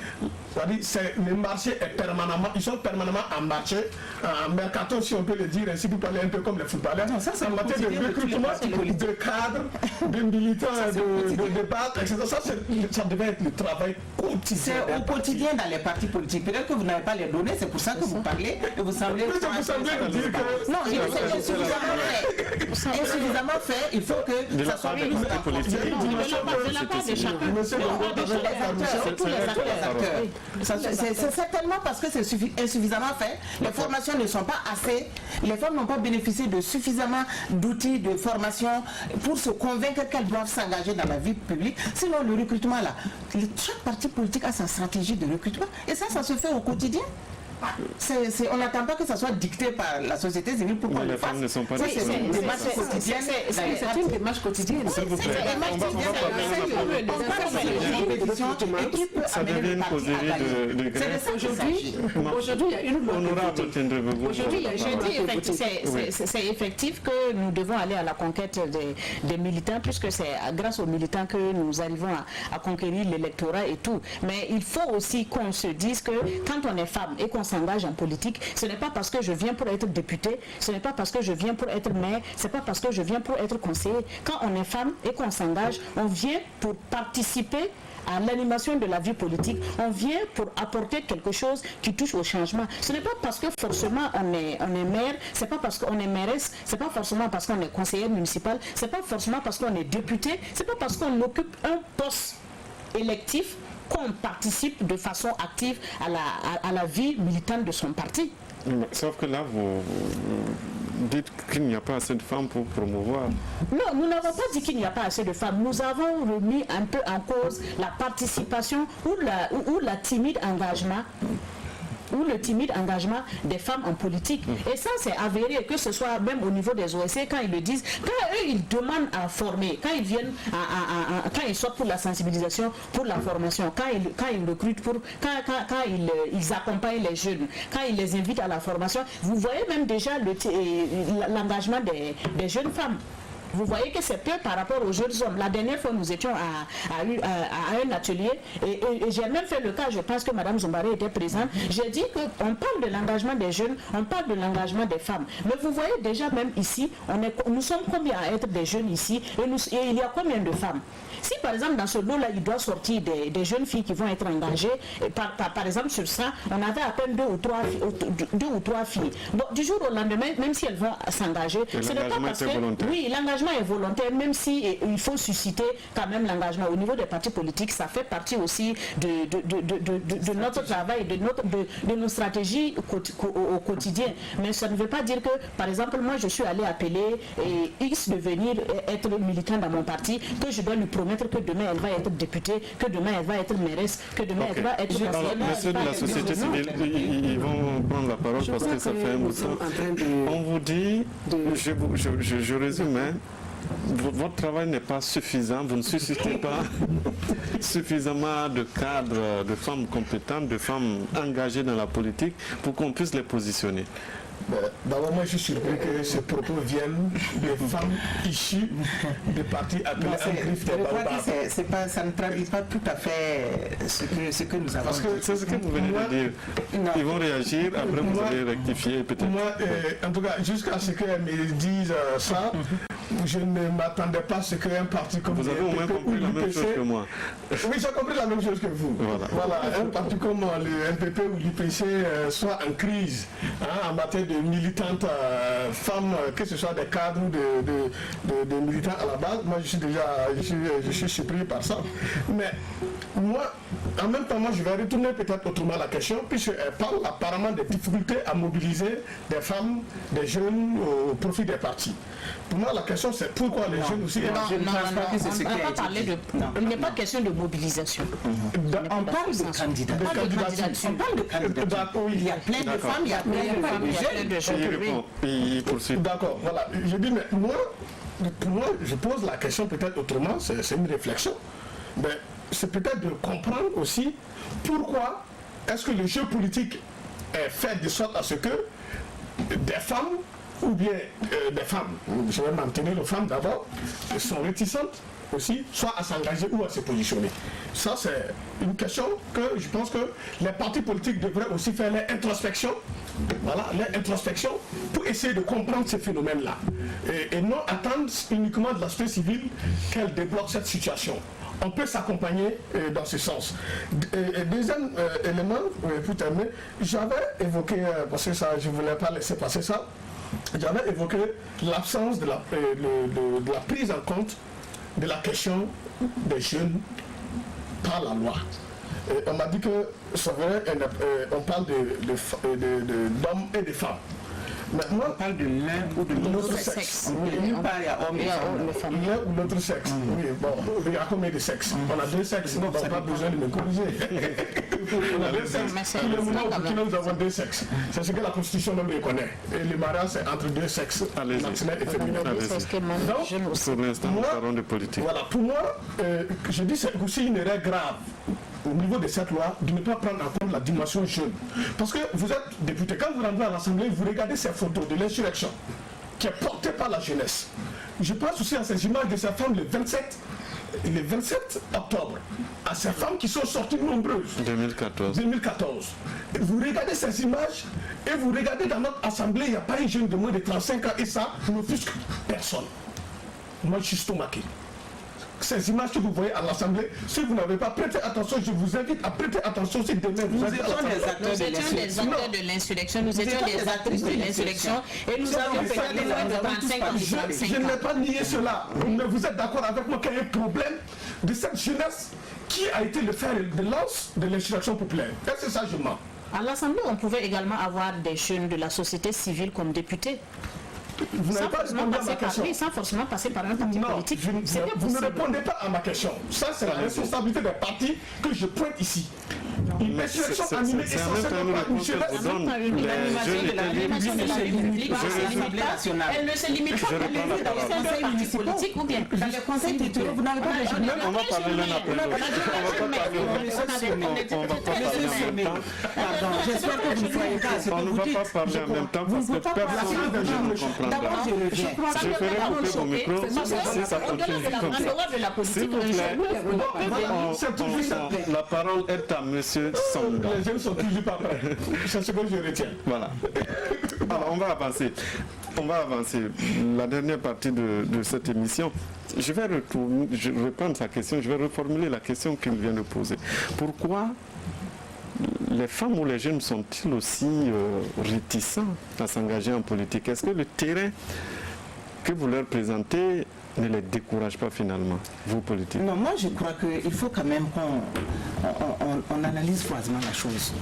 Le marché est permanemment, ils sont permanemment en marché, en mercato si on peut le dire ainsi, pour parler un peu comme les footballeurs. Non, ça, c'est en matière de recrutement de cadres, de militants, de débats, etc. Ça devait être le travail quotidien. C'est au quotidien dans les partis politiques. Peut-être que vous n'avez pas les données, c'est pour ça que vous parlez et vous semblez... Vous semblez dire que... Non, c'est insuffisamment fait. Il faut que ça soit plus politique. C'est certainement parce que c'est insuffisamment fait. Les formations ne sont pas assez. Les femmes n'ont pas bénéficié de suffisamment d'outils de formation pour se convaincre qu'elles doivent s'engager dans la vie publique. Sinon, le recrutement là, chaque parti politique a sa stratégie de recrutement et ça se fait au quotidien. On n'attend pas que ça soit dicté par la société civile pour qu'on le fasse. Les femmes ne sont pas c'est une démarche quotidienne. C'est une démarche quotidienne. S'il vous plaît, ça devient une causerie de grève. Aujourd'hui, il y a une loi. Aujourd'hui, je dis c'est effectif que nous devons aller à la conquête des militants, puisque c'est grâce aux militants que nous arrivons à conquérir l'électorat et tout. Mais il faut aussi qu'on se dise que quand on est femme et qu'on s'engage en politique, ce n'est pas parce que je viens pour être député, ce n'est pas parce que je viens pour être maire, ce n'est pas parce que je viens pour être conseiller. Quand on est femme et qu'on s'engage, on vient pour participer à l'animation de la vie politique, on vient pour apporter quelque chose qui touche au changement. Ce n'est pas parce que forcément on est maire, c'est pas parce qu'on est mairesse, c'est pas forcément parce qu'on est conseiller municipal, c'est pas forcément parce qu'on est député, c'est pas parce qu'on occupe un poste électif qu'on participe de façon active à la vie militante de son parti. Sauf que là, vous dites qu'il n'y a pas assez de femmes pour promouvoir. Non, nous n'avons pas dit qu'il n'y a pas assez de femmes. Nous avons remis un peu en cause la participation ou la timide engagement ou le timide engagement des femmes en politique. Et ça, c'est avéré, que ce soit même au niveau des OSC, quand ils le disent, quand eux, ils demandent à former, quand ils viennent, quand ils sortent pour la sensibilisation, pour la formation, quand ils recrutent, quand ils accompagnent les jeunes, quand ils les invitent à la formation, vous voyez même déjà l'engagement des jeunes femmes. Vous voyez que c'est peu par rapport aux jeunes hommes. La dernière fois, nous étions à un atelier et j'ai même fait le cas, je pense que Mme Zombaré était présente. J'ai dit qu'on parle de l'engagement des jeunes, on parle de l'engagement des femmes. Mais vous voyez déjà même ici, nous sommes combien à être des jeunes ici et il y a combien de femmes? Si par exemple dans ce lot-là, il doit sortir des jeunes filles qui vont être engagées, par exemple sur ça, on avait à peine deux ou trois filles. Bon, du jour au lendemain, même si elles vont s'engager, ce n'est pas parce que... Oui, l'engagement est volontaire, même si il faut susciter quand même l'engagement. Au niveau des partis politiques, ça fait partie aussi de notre travail, de nos stratégies au quotidien. Mais ça ne veut pas dire que, par exemple, moi je suis allé appeler X de venir être militant dans mon parti, que je dois lui promettre que demain elle va être députée, que demain elle va être mairesse, que demain elle va être... Alors, messieurs de la société civile, ils vont prendre la parole parce que ça fait un bout de temps. On vous dit, je résume, hein, votre travail n'est pas suffisant, vous ne suscitez pas suffisamment de cadres, de femmes compétentes, de femmes engagées dans la politique pour qu'on puisse les positionner. D'abord, moi je suis surpris que ces propos viennent des femmes issues des partis appelés Griffe des Baobabs. Ça ne traduit pas tout à fait ce que nous avons. Parce que c'est ce que vous venez de dire. Ils vont réagir, après vous allez rectifier peut-être. Moi, en tout cas, jusqu'à ce qu'elles me disent ça, je ne m'attendais pas à ce qu'un parti comme... Vous avez au moins compris la même chose que moi. Oui, j'ai compris la même chose que vous. Voilà, un parti comme le NPP ou l'UPC soit en crise en matière de militantes femmes, que ce soit des cadres ou de militants à la base. Moi, je suis surpris par ça. Mais moi, en même temps, je vais retourner peut-être autrement la question, puisqu'elle parle apparemment des difficultés à mobiliser des femmes, des jeunes au profit des partis. Pour moi, la question, c'est pourquoi les jeunes aussi... Il n'est pas question de mobilisation. On parle de candidature. On parle de candidature. Il y a plein de femmes, il y a plein de jeunes. D'accord, voilà. Je dis, mais pour moi, je pose la question peut-être autrement, c'est une réflexion. Mais c'est peut-être de comprendre aussi pourquoi est-ce que le jeu politique est fait de sorte à ce que des femmes, ou bien des femmes, je vais m'en tenir aux femmes d'abord, sont réticentes aussi, soit à s'engager ou à se positionner. Ça, c'est une question que je pense que les partis politiques devraient aussi faire leur introspection, pour essayer de comprendre ces phénomènes-là. Et non attendre uniquement de la société civile qu'elle débloque cette situation. On peut s'accompagner dans ce sens. Deuxième élément, pour terminer, j'avais évoqué, parce que ça, je ne voulais pas laisser passer ça, j'avais évoqué l'absence de la prise en compte de la question des jeunes par la loi. On m'a dit que c'est vrai, on parle d'hommes et de femmes. Maintenant, on parle de l'un ou de l'autre sexe. L'un ou l'autre sexe. Oui, bon, il y a combien de sexes? On a deux sexes, on n'a pas besoin de me corriger. On a deux sexes. Tout le moment où nous avons deux sexes. C'est ce que la Constitution même reconnaît. Et le mariage, c'est entre deux sexes, masculin et féminin. Donc, pour l'instant, nous parlons de politique. Voilà, pour moi, je dis c'est aussi une erreur grave au niveau de cette loi, de ne pas prendre en compte la dimension jeune. Parce que vous êtes député, quand vous rentrez à l'Assemblée, vous regardez ces photos de l'insurrection qui est portée par la jeunesse. Je pense aussi à ces images de ces femmes le 27 octobre, à ces femmes qui sont sorties nombreuses. 2014. Et vous regardez ces images et vous regardez dans notre Assemblée, il n'y a pas un jeune de moins de 35 ans et ça n'offusque personne. Moi, je suis stomaqué. ces images que vous voyez à l'Assemblée, si vous n'avez pas prêté attention, je vous invite à prêter attention si demain vous êtes à l'Assemblée. Nous étions des acteurs de l'insurrection, nous étions des actrices de l'insurrection et nous avions peut-être besoin de 35 ans. Je n'ai pas nié cela, mais vous êtes d'accord avec moi qu'il y a un problème de cette jeunesse qui a été le fer de lance de l'insurrection populaire. Est-ce que ça je mens? À l'Assemblée, on pouvait également avoir des jeunes de la société civile comme députés. Vous n'avez pas répondu à ma question. Sans forcément passer par un parti politique. Vous ne répondez pas à ma question. Ça, c'est la responsabilité des partis que je pointe ici. Une insurrection animée essentiellement par une jeunesse. Elle ne se limite pas dans les conseils municipaux politiques ou bien dans les conseils territoriaux. Vous n'avez pas de jeunes. On va parler l'un après l'autre. Pardon, j'espère que vous ne voyez pas ce que On ne vous va dites. pas parler en même temps parce que personne ne comprendra. D'abord, je reviens. Je ferai couper vos micros si ça continue comme ça. S'il vous plaît, la parole est à Monsieur Songa. Les jeunes sont toujours pas prêts. C'est ce que je retiens. Voilà. Alors, on va avancer. On va avancer. La dernière partie de cette émission, je vais reprendre sa question, je vais reformuler la question qu'il vient de poser. Pourquoi les femmes ou les jeunes sont-ils aussi réticents à s'engager en politique? Est-ce que le terrain que vous leur présentez ne les décourage pas finalement, vous politiques? Non, moi je crois qu'il faut quand même qu'on analyse froidement la chose.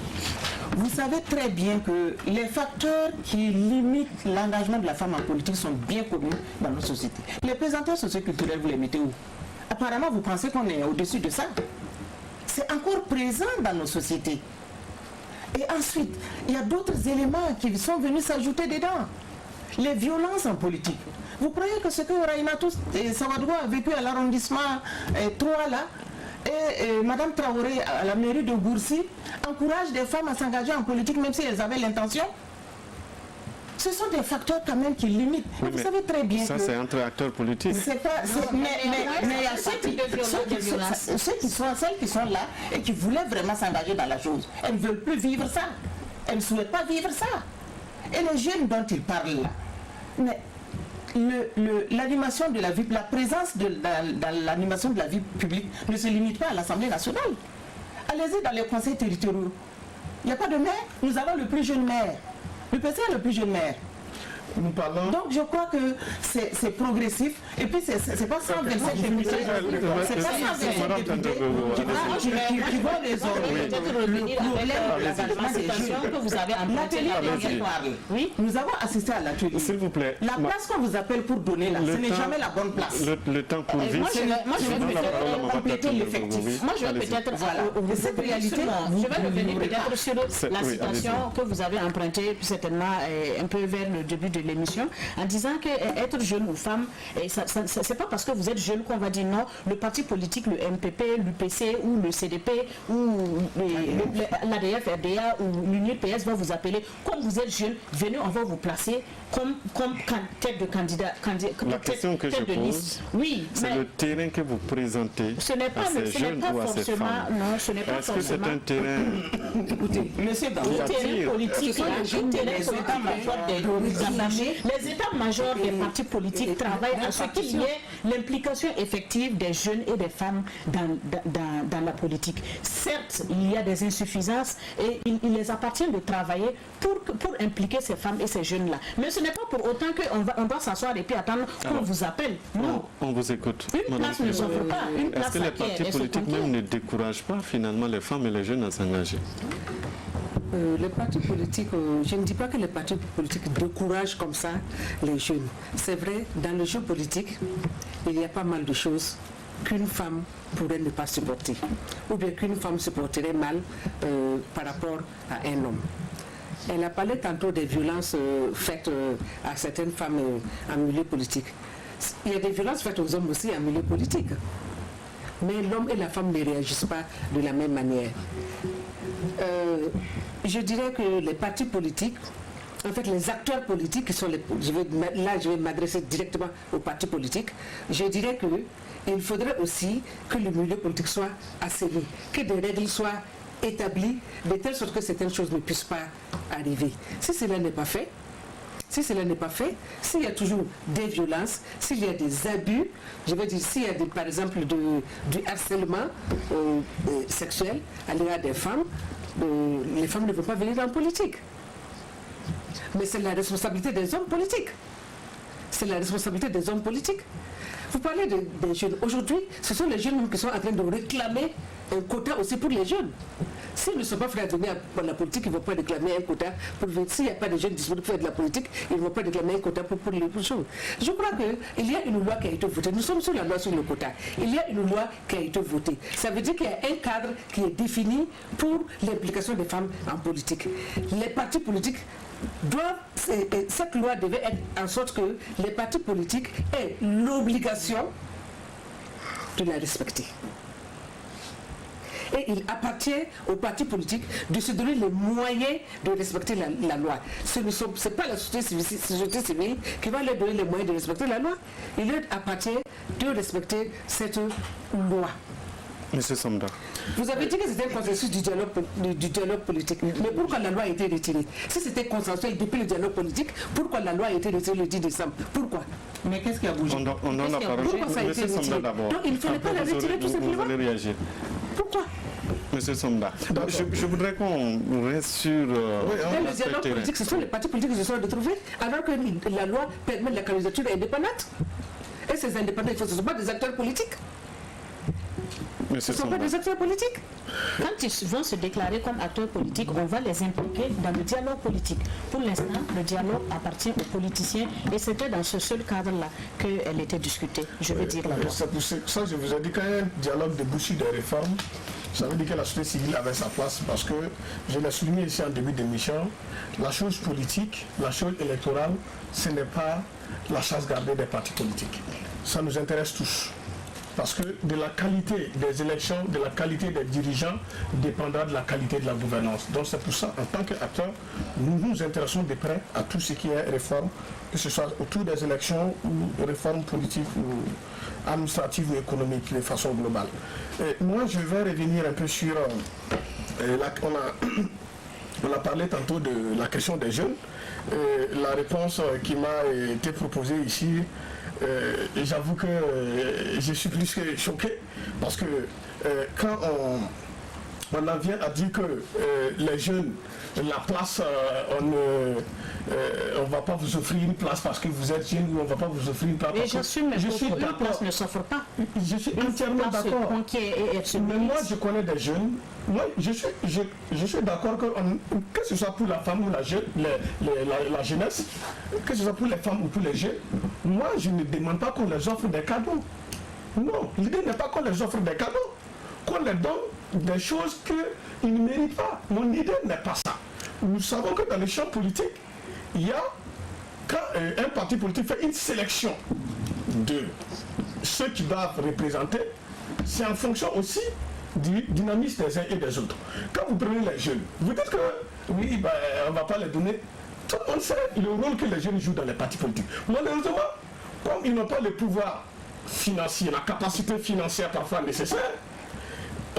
Vous savez très bien que les facteurs qui limitent l'engagement de la femme en politique sont bien connus dans nos sociétés. Les présenteurs socioculturels, vous les mettez où? Apparemment, vous pensez qu'on est au-dessus de ça? C'est encore présent dans nos sociétés. Et ensuite, il y a d'autres éléments qui sont venus s'ajouter dedans. Les violences en politique. Vous croyez que ce que Raïnatou Sawadou a vécu à l'arrondissement 3 là, et Mme Traoré à la mairie de Goursi encourage des femmes à s'engager en politique même si elles avaient l'intention? Ce sont des facteurs quand même qui limitent. Oui, vous savez très bien ça, que... c'est entre acteurs politiques. Mais il y a celles qui sont là et qui voulaient vraiment s'engager dans la chose. Elles ne veulent plus vivre ça. Elles ne souhaitent pas vivre ça. Et les jeunes dont ils parlent là, mais l'animation de la vie, la présence dans l'animation de la vie publique ne se limite pas à l'Assemblée nationale. Allez-y dans les conseils territoriaux. Il n'y a pas de maire. Nous avons le plus jeune maire. Le PC est le plus jeune maire. Nous parlons... Donc je crois que c'est progressif. Et puis c'est pas 127 députés. C'est pas 127 députés qui vont résorber la situation que vous avez l'atelier oui. Nous avons assisté à l'atelier. S'il vous plaît. La place qu'on vous appelle pour donner là, ce n'est jamais la bonne place. Le temps court vite. Moi, je vais peut-être compléter l'effectif. Moi, je vais peut-être... Cette réalité, je vais revenir peut-être sur la citation que vous avez empruntée certainement un peu vers le début de l'émission, en disant qu'être jeune ou femme, c'est pas parce que vous êtes jeune qu'on va dire non, le parti politique, le MPP, l'UPC ou le CDP ou l'ADF, RDA ou l'Union PS va vous appeler. Comme vous êtes jeune, venez, on va vous placer comme tête de candidat. La question que je pose, oui, c'est le terrain que vous présentez ce n'est pas, à ces jeunes ou à ces femmes. Non, ce n'est pas Est-ce que c'est un terrain... Écoutez, monsieur Dans, terrain politique, les états-majors des partis politiques travaillent à ce qu'il y ait l'implication effective des jeunes et des femmes dans la politique. Certes, il y a des insuffisances et il les appartient de travailler pour impliquer ces femmes et ces jeunes-là. Mais ce n'est pas pour autant qu'on doit s'asseoir et puis attendre qu'on vous appelle. Non. On vous écoute. Une place ne s'offre pas. Est-ce que les partis politiques même ne découragent pas finalement les femmes et les jeunes à s'engager? Les partis politiques, je ne dis pas que les partis politiques découragent comme ça les jeunes. C'est vrai, dans le jeu politique, il y a pas mal de choses qu'une femme pourrait ne pas supporter, ou bien qu'une femme supporterait mal par rapport à un homme. Elle a parlé tantôt des violences faites à certaines femmes en milieu politique. Il y a des violences faites aux hommes aussi en milieu politique. Mais l'homme et la femme ne réagissent pas de la même manière. Je dirais que les partis politiques, en fait les acteurs politiques qui sont je vais m'adresser directement aux partis politiques, je dirais qu'il faudrait aussi que le milieu politique soit assaini, que des règles soient établies de telle sorte que certaines choses ne puissent pas arriver. Si cela n'est pas fait, Si cela n'est pas fait, s'il y a toujours des violences, s'il y a des abus, je veux dire, s'il y a par exemple du harcèlement sexuel à l'égard des femmes, les femmes ne vont pas venir en politique. Mais c'est la responsabilité des hommes politiques. C'est la responsabilité des hommes politiques. Vous parlez des jeunes. Aujourd'hui, ce sont les jeunes qui sont en train de réclamer un quota aussi pour les jeunes. S'ils ne sont pas prêts à donner à la politique, ils ne vont pas réclamer un quota. S'il n'y a pas de jeunes disponibles pour faire de la politique, ils ne vont pas réclamer un quota pour les choses. Je crois qu'il y a une loi qui a été votée. Nous sommes sur la loi sur le quota. Il y a une loi qui a été votée. Ça veut dire qu'il y a un cadre qui est défini pour l'implication des femmes en politique. Les partis politiques cette loi devait être en sorte que les partis politiques aient l'obligation de la respecter. Et il appartient aux partis politiques de se donner les moyens de respecter la loi. Ce n'est pas la société civile qui va leur donner les moyens de respecter la loi. Il leur appartient de respecter cette loi. Monsieur Somda. Vous avez dit que c'était un consensus du dialogue politique. Mais pourquoi la loi a été retirée? Si c'était consensuel depuis le dialogue politique, pourquoi la loi a été retirée le 10 décembre? Pourquoi? Mais qu'est-ce qui a bougé? On en a parlé. Pourquoi ça a été retiré? Donc il ne fallait pas la retirer tout simplement. Vous allez réagir. Pourquoi? Monsieur Somda, je voudrais qu'on reste sur le dialogue politique, ce sont les partis politiques qui se sont retrouvés alors que la loi permet la candidature indépendante. Et ces indépendants, ce ne sont pas des acteurs politiques. Ce ne sont pas des acteurs politiques. Quand ils vont se déclarer comme acteurs politiques, on va les impliquer dans le dialogue politique. Pour l'instant, le dialogue appartient aux politiciens et c'était dans ce seul cadre-là qu'elle était discutée. Je veux dire là-bas. Ça, je vous ai dit, quand il y a un dialogue débouché de réformes, ça veut dire que la société civile avait sa place parce que, je l'ai souligné ici en début d'émission, la chose politique, la chose électorale, ce n'est pas la chasse gardée des partis politiques. Ça nous intéresse tous. Parce que de la qualité des élections, de la qualité des dirigeants, dépendra de la qualité de la gouvernance. Donc c'est pour ça, en tant qu'acteurs, nous nous intéressons de près à tout ce qui est réforme, que ce soit autour des élections ou réformes politiques ou administratives ou économiques de façon globale. Et moi, je vais revenir un peu sur... on a parlé tantôt de la question des jeunes. La réponse qui m'a été proposée ici, et j'avoue que je suis plus que choqué parce que quand on en vient à dire que les jeunes, la place, on ne va pas vous offrir une place parce que vous êtes jeune ou on ne va pas vous offrir une place. Et j'assume, mais une place ne s'offre pas. Je suis entièrement d'accord. Mais moi, je connais des jeunes. Moi, je suis d'accord que ce soit pour la femme ou la jeunesse, que ce soit pour les femmes ou pour les jeunes, moi, je ne demande pas qu'on les offre des cadeaux. Non, l'idée n'est pas qu'on les offre des cadeaux, qu'on les donne des choses qu'ils ne méritent pas. Mon idée n'est pas ça. Nous savons que dans les champs politiques, il y a, quand un parti politique fait une sélection de ceux qui doivent représenter, c'est en fonction aussi du dynamisme des uns et des autres. Quand vous prenez les jeunes, vous dites que oui, on ne va pas les donner. Tout le monde sait le rôle que les jeunes jouent dans les partis politiques. Malheureusement, comme ils n'ont pas le pouvoir financier, la capacité financière parfois nécessaire,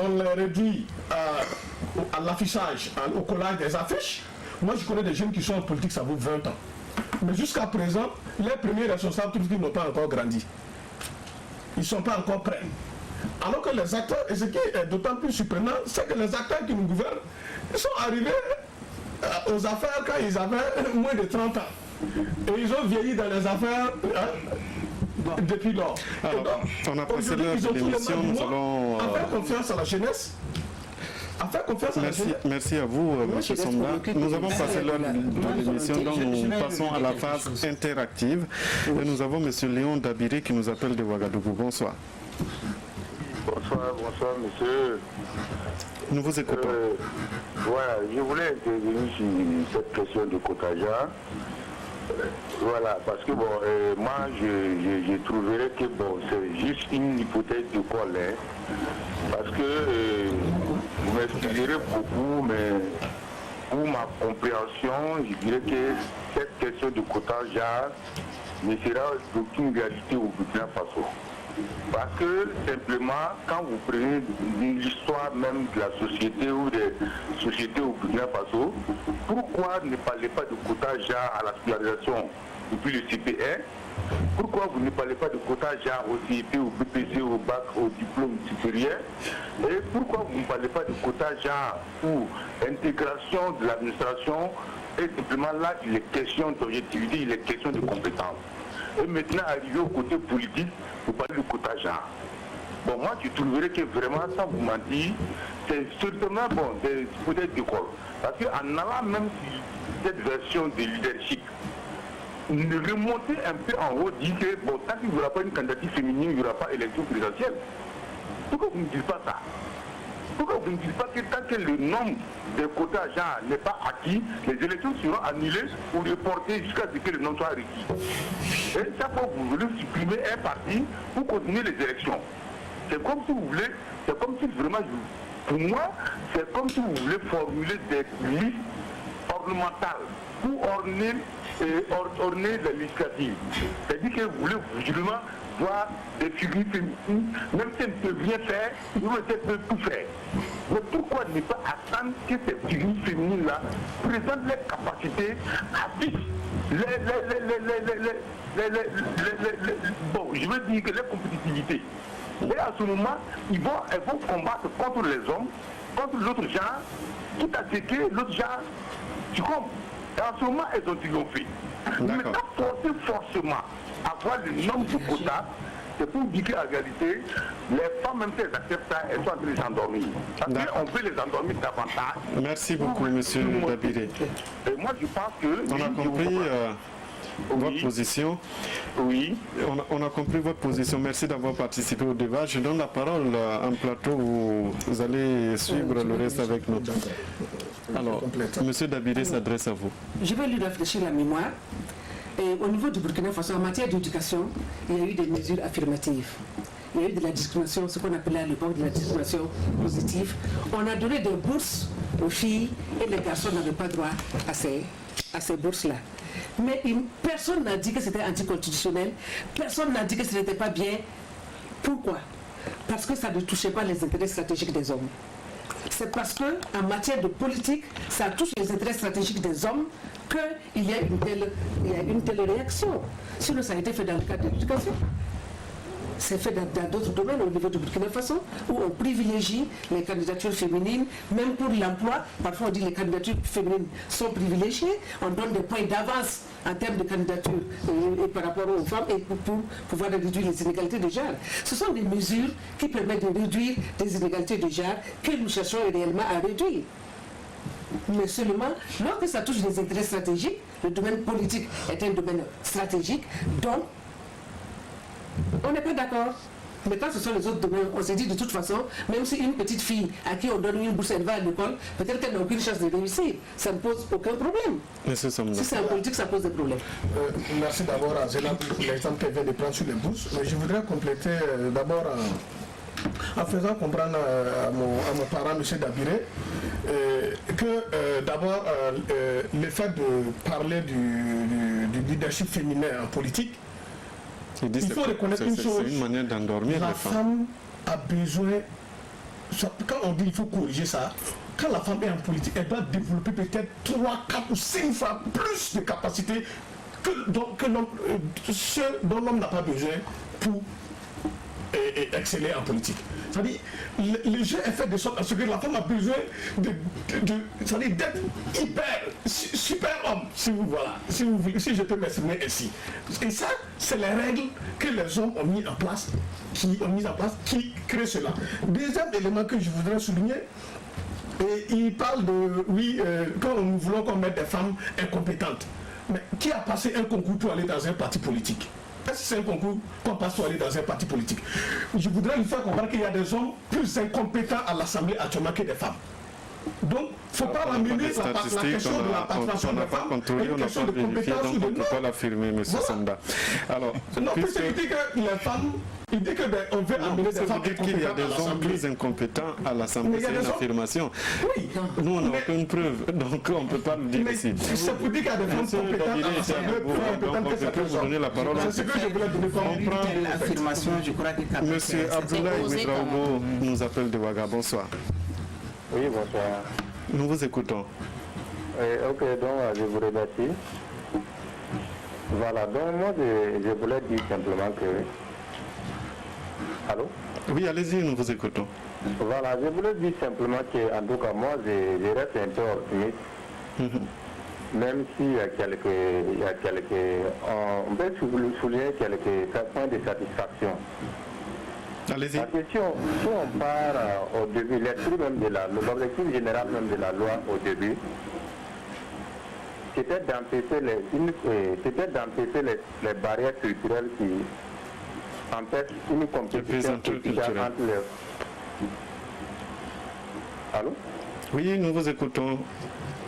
on les réduit à l'affichage, au collage des affiches. Moi, je connais des jeunes qui sont en politique, ça vaut 20 ans. Mais jusqu'à présent, les premiers responsables politiques n'ont pas encore grandi. Ils ne sont pas encore prêts. Alors que les acteurs, et ce qui est d'autant plus surprenant, c'est que les acteurs qui nous gouvernent, ils sont arrivés aux affaires quand ils avaient moins de 30 ans. Et ils ont vieilli dans les affaires depuis lors. Alors, on a passé l'heure de l'émission, nous allons... faire confiance à la jeunesse. Merci à vous, M. Somda. Nous avons passé l'heure de l'émission, donc nous passons à la phase interactive. Et nous avons M. Léon Dabiri qui nous appelle de Ouagadougou. Bonsoir. Bonsoir, monsieur. Nous vous écoutons. Voilà, je voulais intervenir sur cette question de quota-genre. Voilà, parce que bon, moi je trouverais que bon, c'est juste une hypothèse de colle, hein, parce que vous m'excuserez beaucoup, mais pour ma compréhension, je dirais que cette question de quota-genre ne sera d'aucune réalité au Burkina Faso. Parce que simplement, quand vous prenez l'histoire même de la société ou des sociétés au Burkina Faso, pourquoi ne parlez pas de quota genre à la scolarisation depuis le CP1? Pourquoi vous ne parlez pas de quota genre au CIP, au BPC, au bac, au diplôme supérieur? Et pourquoi vous ne parlez pas de quota genre ou intégration de l'administration? Et simplement là, il est question d'objectivité, il est question de compétence. Et maintenant, arrivé au côté politique, vous parlez de quota genre. Bon, moi, je trouverais que vraiment, sans vous mentir, c'est certainement bon, peut-être d'école. Parce qu'en allant même sur cette version de leadership, remonter un peu en haut, dire que bon, tant qu'il n'y aura pas une candidature féminine, il n'y aura pas élection présidentielle. Pourquoi vous ne dites pas ça? Pourquoi vous ne dites pas que tant que le nombre de quotas genre n'est pas acquis, les élections seront annulées ou reportées jusqu'à ce que le nombre soit requis? Et chaque fois que vous voulez supprimer un parti pour continuer les élections, c'est comme si vous voulez, c'est comme si vraiment, pour moi, c'est comme si vous voulez formuler des listes ornementales pour orner les législatives. C'est-à-dire que vous voulez vraiment voir des figures féminines, même si elles ne peuvent rien faire, nous elles peuvent tout faire. Mais pourquoi ne pas attendre que ces figures féminines-là présentent leurs capacités, affichent bon, je veux dire que les compétitivités. Et à ce moment, elles vont combattre contre les hommes, contre l'autre genre, quitte à ce que l'autre genre succombe. Et en ce moment, elles ont triomphé. Mais quand forcément avoir le nombre de quotas, c'est pour dire qu'en réalité, les femmes, même si elles acceptent ça, elles sont en train de s'endormir. Parce qu'on veut les endormir davantage. Merci beaucoup, M. Dabiré. Et moi, je pense que... On a compris votre position. Oui. On a compris votre position. Merci d'avoir participé au débat. Je donne la parole à un plateau où vous allez suivre le reste avec nous. Alors, M. Dabiré s'adresse à vous. Je vais lui rafraîchir la mémoire. Et au niveau du Burkina Faso, en matière d'éducation, il y a eu des mesures affirmatives. Il y a eu de la discrimination, ce qu'on appelait à l'époque de la discrimination positive. On a donné des bourses aux filles et les garçons n'avaient pas droit à ces bourses-là. Mais personne n'a dit que c'était anticonstitutionnel, personne n'a dit que ce n'était pas bien. Pourquoi? Parce que ça ne touchait pas les intérêts stratégiques des hommes. C'est parce qu'en matière de politique, ça touche les intérêts stratégiques des hommes qu'il y a une telle réaction. Sinon, ça a été fait dans le cadre de l'éducation. C'est fait dans d'autres domaines au niveau du Burkina Faso, où on privilégie les candidatures féminines, même pour l'emploi. Parfois on dit que les candidatures féminines sont privilégiées, on donne des points d'avance en termes de candidature et par rapport aux femmes et pour pouvoir réduire les inégalités de genre. Ce sont des mesures qui permettent de réduire les inégalités de genre que nous cherchons réellement à réduire. Mais seulement, lorsque ça touche les intérêts stratégiques, le domaine politique est un domaine stratégique, donc on n'est pas d'accord. Mais quand ce sont les autres domaines, on s'est dit de toute façon, même si une petite fille à qui on donne une bourse, elle va à l'école, peut-être qu'elle n'a aucune chance de réussir. Ça ne pose aucun problème. Si c'est en politique, ça pose des problèmes. Merci d'abord à Zéna pour l'exemple qu'elle vient de prendre sur les bourses. Mais je voudrais compléter d'abord en faisant comprendre à mon parent, M. Dabiré, que d'abord le fait de parler du leadership féminin en politique, il faut reconnaître une chose, c'est une manière d'endormir la femme a besoin, quand on dit il faut corriger ça, quand la femme est en politique, elle doit développer peut-être 3, 4 ou 5 fois plus de capacités que ce dont l'homme n'a pas besoin pour exceller en politique. C'est-à-dire, le jeu est fait de sorte à ce que la femme a besoin d'être super homme, si je peux m'exprimer ainsi. Et ça, c'est les règles que les hommes ont mis en place, qui créent cela. Deuxième élément que je voudrais souligner, il parle de, quand nous voulons qu'on mette des femmes incompétentes. Mais qui a passé un concours pour aller dans un parti politique? Est-ce que c'est un concours qu'on passe pour aller dans un parti politique? Je voudrais lui faire comprendre qu'il y a des hommes plus incompétents à l'Assemblée actuellement que des femmes. Donc, faut pas ramener la question de la participation des femmes. Contrôlé, on n'a pas vérifié, donc on ne peut pas l'affirmer, M. Sanda. Alors, non, puisque il dit que les femmes, il dit qu'on veut amener des femmes qu'il y a des hommes plus incompétents à l'Assemblée, c'est une affirmation. Oui. Nous, on n'a aucune preuve, donc on ne peut pas le dire ici. C'est pour dire qu'il y a des femmes compétentes à l'Assemblée, donc on peut plus vous donner la parole. C'est ce que je voulais donner comme l'affirmation, je crois que Monsieur Abdoulaye Ouedraogo nous appelle de Ouaga. Bonsoir. Oui, bonsoir. Nous vous écoutons. Ok, donc je vous remercie. Voilà, donc moi je voulais dire simplement que... Allô? Oui, allez-y, nous vous écoutons. Voilà, je voulais dire simplement que, en tout cas, moi je reste un peu optimiste. Même s'il y a quelques... On peut souligner quelques points de satisfaction. Allez-y. La question, si on part au début, l'esprit même de l'objectif général même de la loi au début, c'était d'empêcher les barrières culturelles qui empêchent une compétition culturelle entre les... Allô? Oui, nous vous écoutons.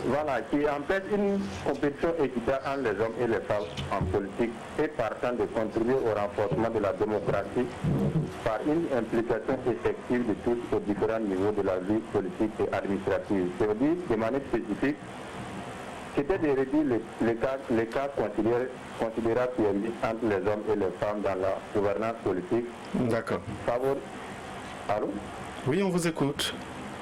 Voilà, qui empêche une compétition équitable entre les hommes et les femmes en politique et partant de contribuer au renforcement de la démocratie par une implication effective de tous aux différents niveaux de la vie politique et administrative. C'est-à-dire, de manière spécifique, c'était de réduire les cas considérables qui existent entre les hommes et les femmes dans la gouvernance politique. D'accord. Allô? Oui, on vous écoute.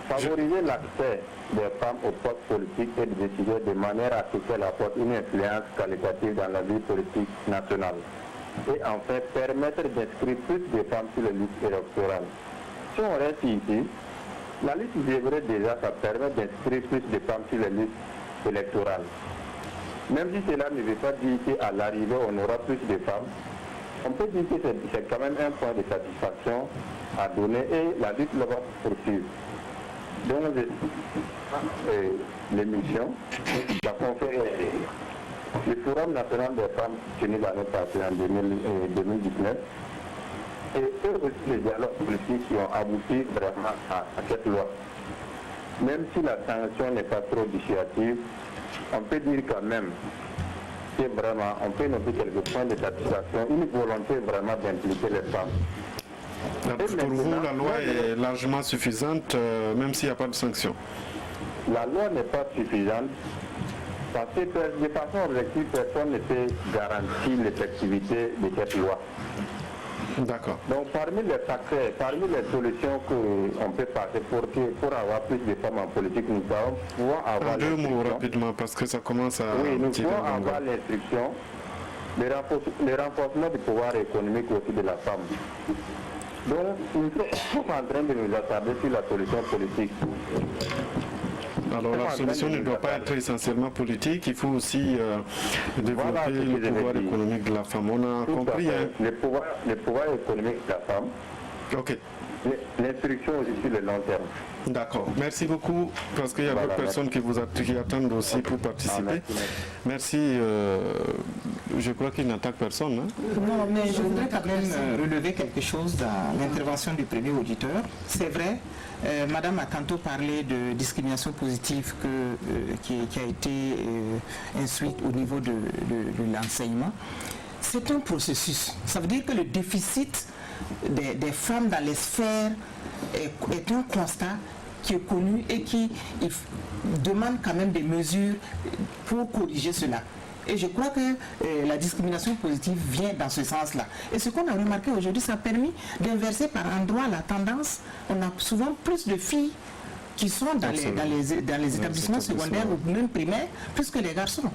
Favoriser l'accès des femmes aux postes politiques et de décider de manière à ce qu'elles apportent une influence qualitative dans la vie politique nationale. Et enfin, permettre d'inscrire plus de femmes sur les listes électorales. Si on reste ici, la liste devrait déjà ça permet d'inscrire plus de femmes sur les listes électorales. Même si cela ne veut pas dire qu'à l'arrivée, on aura plus de femmes, on peut dire que c'est quand même un point de satisfaction à donner et la lutte va poursuivre. Donc, l'émission, la conférence, le Forum national des femmes tenu l'année passée en 2019, et eux aussi les dialogues politiques qui ont abouti vraiment à cette loi. Même si la sanction n'est pas trop dissuasive, on peut dire quand même que vraiment, on peut noter quelques points de satisfaction, une volonté vraiment d'impliquer les femmes. Pour vous, la loi est largement suffisante, même s'il n'y a pas de sanction? La loi n'est pas suffisante parce que de façon objective, personne ne peut garantir l'effectivité de cette loi. D'accord. Donc parmi les facteurs, parmi les solutions qu'on peut passer pour avoir plus de femmes en politique, nous pouvons avoir... En deux mots rapidement, parce que ça commence à... Oui, nous pouvons avoir l'instruction, le renforcement du pouvoir économique aussi de la femme. Donc, nous sommes en train de nous attarder sur la solution politique. Alors la solution ne doit pas être essentiellement politique, il faut aussi développer le pouvoir économique de la femme. On a compris. Le pouvoir économique de la femme. Ok. L'instruction aussi sur le long terme. D'accord. Merci beaucoup, parce qu'il y a d'autres personnes qui attendent aussi pour participer. Merci. Je crois qu'il n'attaque personne. Hein? Non, mais je voudrais quand même relever quelque chose dans l'intervention du premier auditeur. C'est vrai, Madame a tantôt parlé de discrimination positive qui a été instruite au niveau de l'enseignement. C'est un processus. Ça veut dire que le déficit des femmes dans les sphères est un constat qui est connu et qui demande quand même des mesures pour corriger cela. Et je crois que la discrimination positive vient dans ce sens-là. Et ce qu'on a remarqué aujourd'hui, ça a permis d'inverser par endroit la tendance. On a souvent plus de filles qui sont dans les établissements secondaires ou même primaires, plus que les garçons.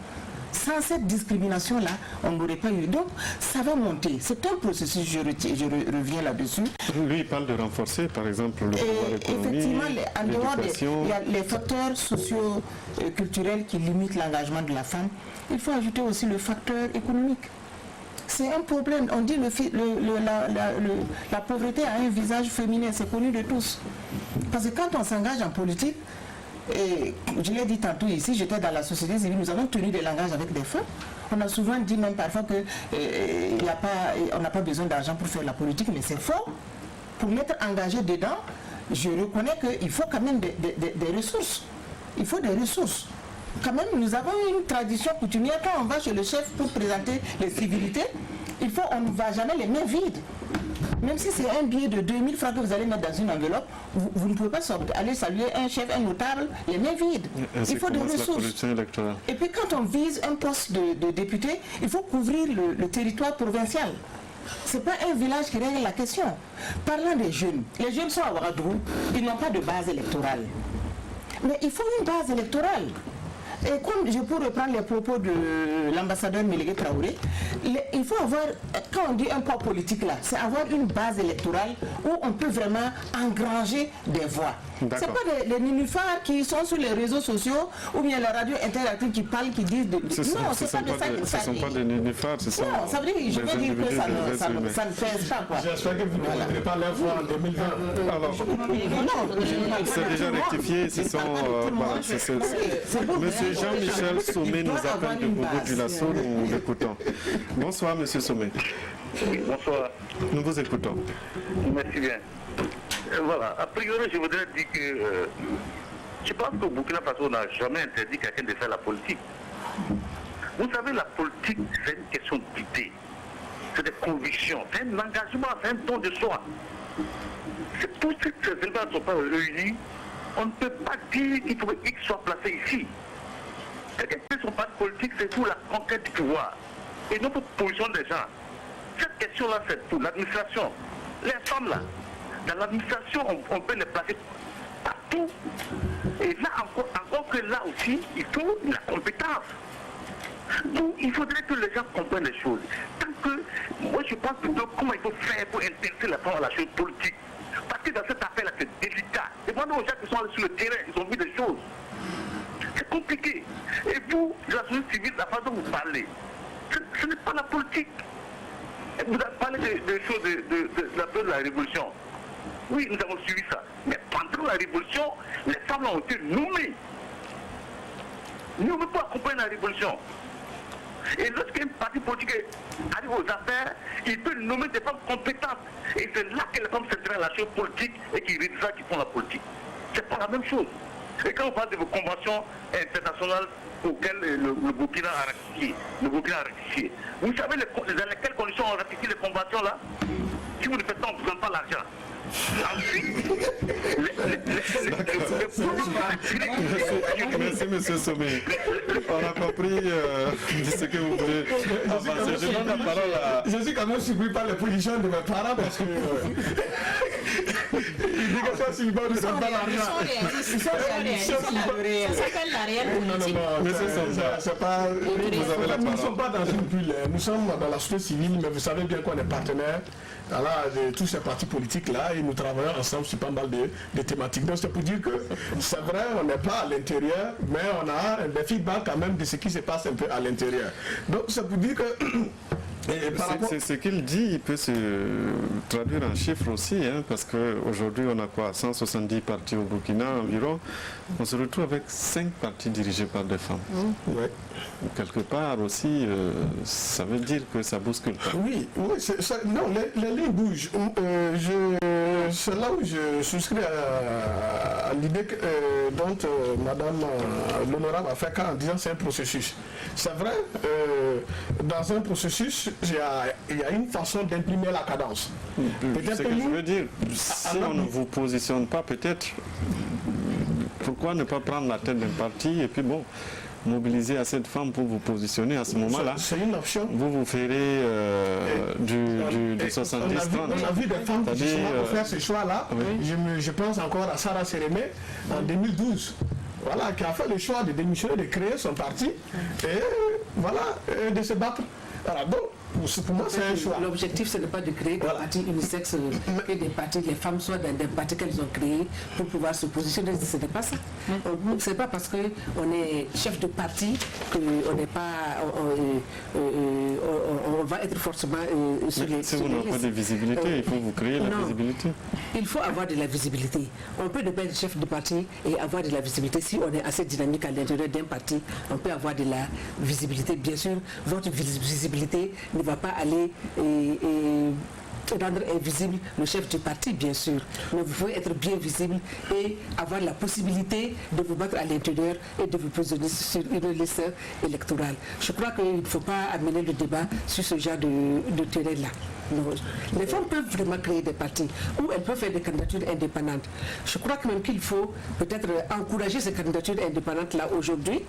Sans cette discrimination-là, on n'aurait pas eu. Donc, ça va monter. C'est un processus, je reviens là-dessus. Lui, il parle de renforcer, par exemple, le pouvoir économique. Effectivement, en dehors il y a les facteurs socio-culturels qui limitent l'engagement de la femme. Il faut ajouter aussi le facteur économique. C'est un problème. On dit la pauvreté a un visage féminin, c'est connu de tous. Parce que quand on s'engage en politique, et je l'ai dit tantôt ici, j'étais dans la société civile, nous avons tenu des langages avec des femmes. On a souvent dit même parfois qu'on n'a pas besoin d'argent pour faire la politique, mais c'est faux. Pour m'être engagé dedans, je reconnais qu'il faut quand même des ressources. il faut des ressources. Quand même, nous avons une tradition coutumière. Quand on va chez le chef pour présenter les civilités, on ne va jamais les mains vides. Même si c'est un billet de 2000 francs que vous allez mettre dans une enveloppe, vous ne pouvez pas aller saluer un chef, un notable, les mains vides. Il faut des ressources. Et puis quand on vise un poste de député, il faut couvrir le territoire provincial. Ce n'est pas un village qui règle la question. Parlant des jeunes, les jeunes sont à Ouagadougou, ils n'ont pas de base électorale. Mais il faut une base électorale. Et comme je peux reprendre les propos de l'ambassadeur Mélégué Traoré, il faut avoir, quand on dit un poids politique là, c'est avoir une base électorale où on peut vraiment engranger des voix. Ce n'est pas les nénuphars qui sont sur les réseaux sociaux ou bien la radio interactive qui parlent, qui disent... Non, c'est pas de ça qu'il s'agit. Ce ne sont pas des nénuphars, ce sont... Non, ça veut dire, je veux dire que ça ne fait pas quoi. J'espère que vous ne voudrez pas les voir en 2020. Alors, c'est déjà rectifié, ce sont... Monsieur Jean-Michel Sommet nous appelle de Bobo-Dioulasso, nous l'écoutons. Bonsoir, monsieur Sommet. Bonsoir. Nous vous écoutons. Merci bien. Voilà, a priori, je voudrais dire que je pense qu'au Burkina Faso, on n'a jamais interdit quelqu'un de faire la politique. Vous savez, la politique, c'est une question d'idées, c'est des convictions, c'est un engagement, c'est un don de soi. C'est pour que ces éléments ne sont pas réunis, on ne peut pas dire qu'il faut que X soit placé ici. Quelqu'un qui fait son parti politique, c'est pour la conquête du pouvoir et non pour la position des gens. Cette question-là, c'est pour l'administration. Les femmes, là, dans l'administration, on peut les placer partout. Et là, encore que là aussi, il faut la compétence. Donc, il faudrait que les gens comprennent les choses. Tant que, moi, je pense plutôt comment il faut faire pour intéresser la femme à la chose politique. Parce que dans cette affaire-là, c'est délicat. Demandez aux gens qui sont allés sur le terrain, ils ont vu des choses. C'est compliqué. Et vous, de la société civile, la façon dont vous parlez, ce n'est pas la politique. Vous avez parlé des choses de la période de la Révolution. Oui, nous avons suivi ça. Mais pendant la Révolution, les femmes ont été nommées. Nous ne pouvons pas accompagner la Révolution. Et lorsqu'un parti politique arrive aux affaires, il peut nommer des femmes compétentes. Et c'est là que les femmes s'intéressent à la chose politique et qui réalisent qui font la politique. C'est pas la même chose. Et quand on parle de vos conventions internationales auxquelles le Burkina a ratifié, vous savez dans lesquelles conditions on ratifie les conventions là? Si vous ne faites pas, on ne vous donne pas l'argent. Merci, monsieur Sommet. On a compris ce que vous voulez avancer. Je donne la parole à... Je suis quand même surpris par les positions de mes parents parce que... ils disent que ça, s'ils ne donnent pas l'argent. Ça s'appelle la réelle politique. Monsieur Sommet, c'est pas... Vous avez la parole. Nous ne sommes pas dans une bulle. Nous sommes dans la société civile, mais vous savez bien qu'on est partenaires de tous ces partis politiques-là et nous travaillons ensemble sur pas mal de thématiques. Donc c'est pour dire que c'est vrai, on n'est pas à l'intérieur, mais on a des feedbacks quand même de ce qui se passe un peu à l'intérieur. Donc c'est pour dire que... Ce qu'il dit, il peut se traduire en chiffres aussi, hein, parce qu'aujourd'hui on a quoi, 170 partis au Burkina environ. On se retrouve avec 5 partis dirigés par des femmes. Ouais. Quelque part aussi, ça veut dire que ça bouscule pas. Oui, non, les lignes bougent. C'est là où je souscris à l'idée dont Madame l'honorable a fait cas en disant que c'est un processus. C'est vrai, dans un processus, il y a une façon d'imprimer la cadence. C'est ce que je veux dire. Si on ne vous positionne pas, peut-être, pourquoi ne pas prendre la tête d'un parti et puis bon, mobiliser assez de femmes pour vous positionner à ce moment-là. C'est une option. Vous ferez du 70-30. On a vu des femmes qui ont fait ce choix-là. Oui. Je pense encore à Sarah Sérémé en 2012. Voilà, qui a fait le choix de démissionner, de créer son parti et voilà, de se battre. Voilà, donc, pour moi, c'est un choix. L'objectif, ce n'est pas de créer des partis unisexes, que des partis, les femmes soient dans des partis qu'elles ont créés pour pouvoir se positionner. Ce n'est pas ça. Ce n'est pas parce qu'on est chef de parti qu'on n'est pas. On va être forcément sur les. Si vous n'avez pas de visibilité, il faut vous créer la visibilité. Il faut avoir de la visibilité. On peut ne pas être chef de parti et avoir de la visibilité. Si on est assez dynamique à l'intérieur d'un parti, on peut avoir de la visibilité. Bien sûr, votre visibilité ne va pas aller rendre invisible le chef du parti, bien sûr, mais vous pouvez être bien visible et avoir la possibilité de vous battre à l'intérieur et de vous positionner sur une liste électorale. Je crois qu'il ne faut pas amener le débat sur ce genre de terrain-là. Les femmes peuvent vraiment créer des partis ou elles peuvent faire des candidatures indépendantes. Je crois que même qu'il faut peut-être encourager ces candidatures indépendantes-là aujourd'hui,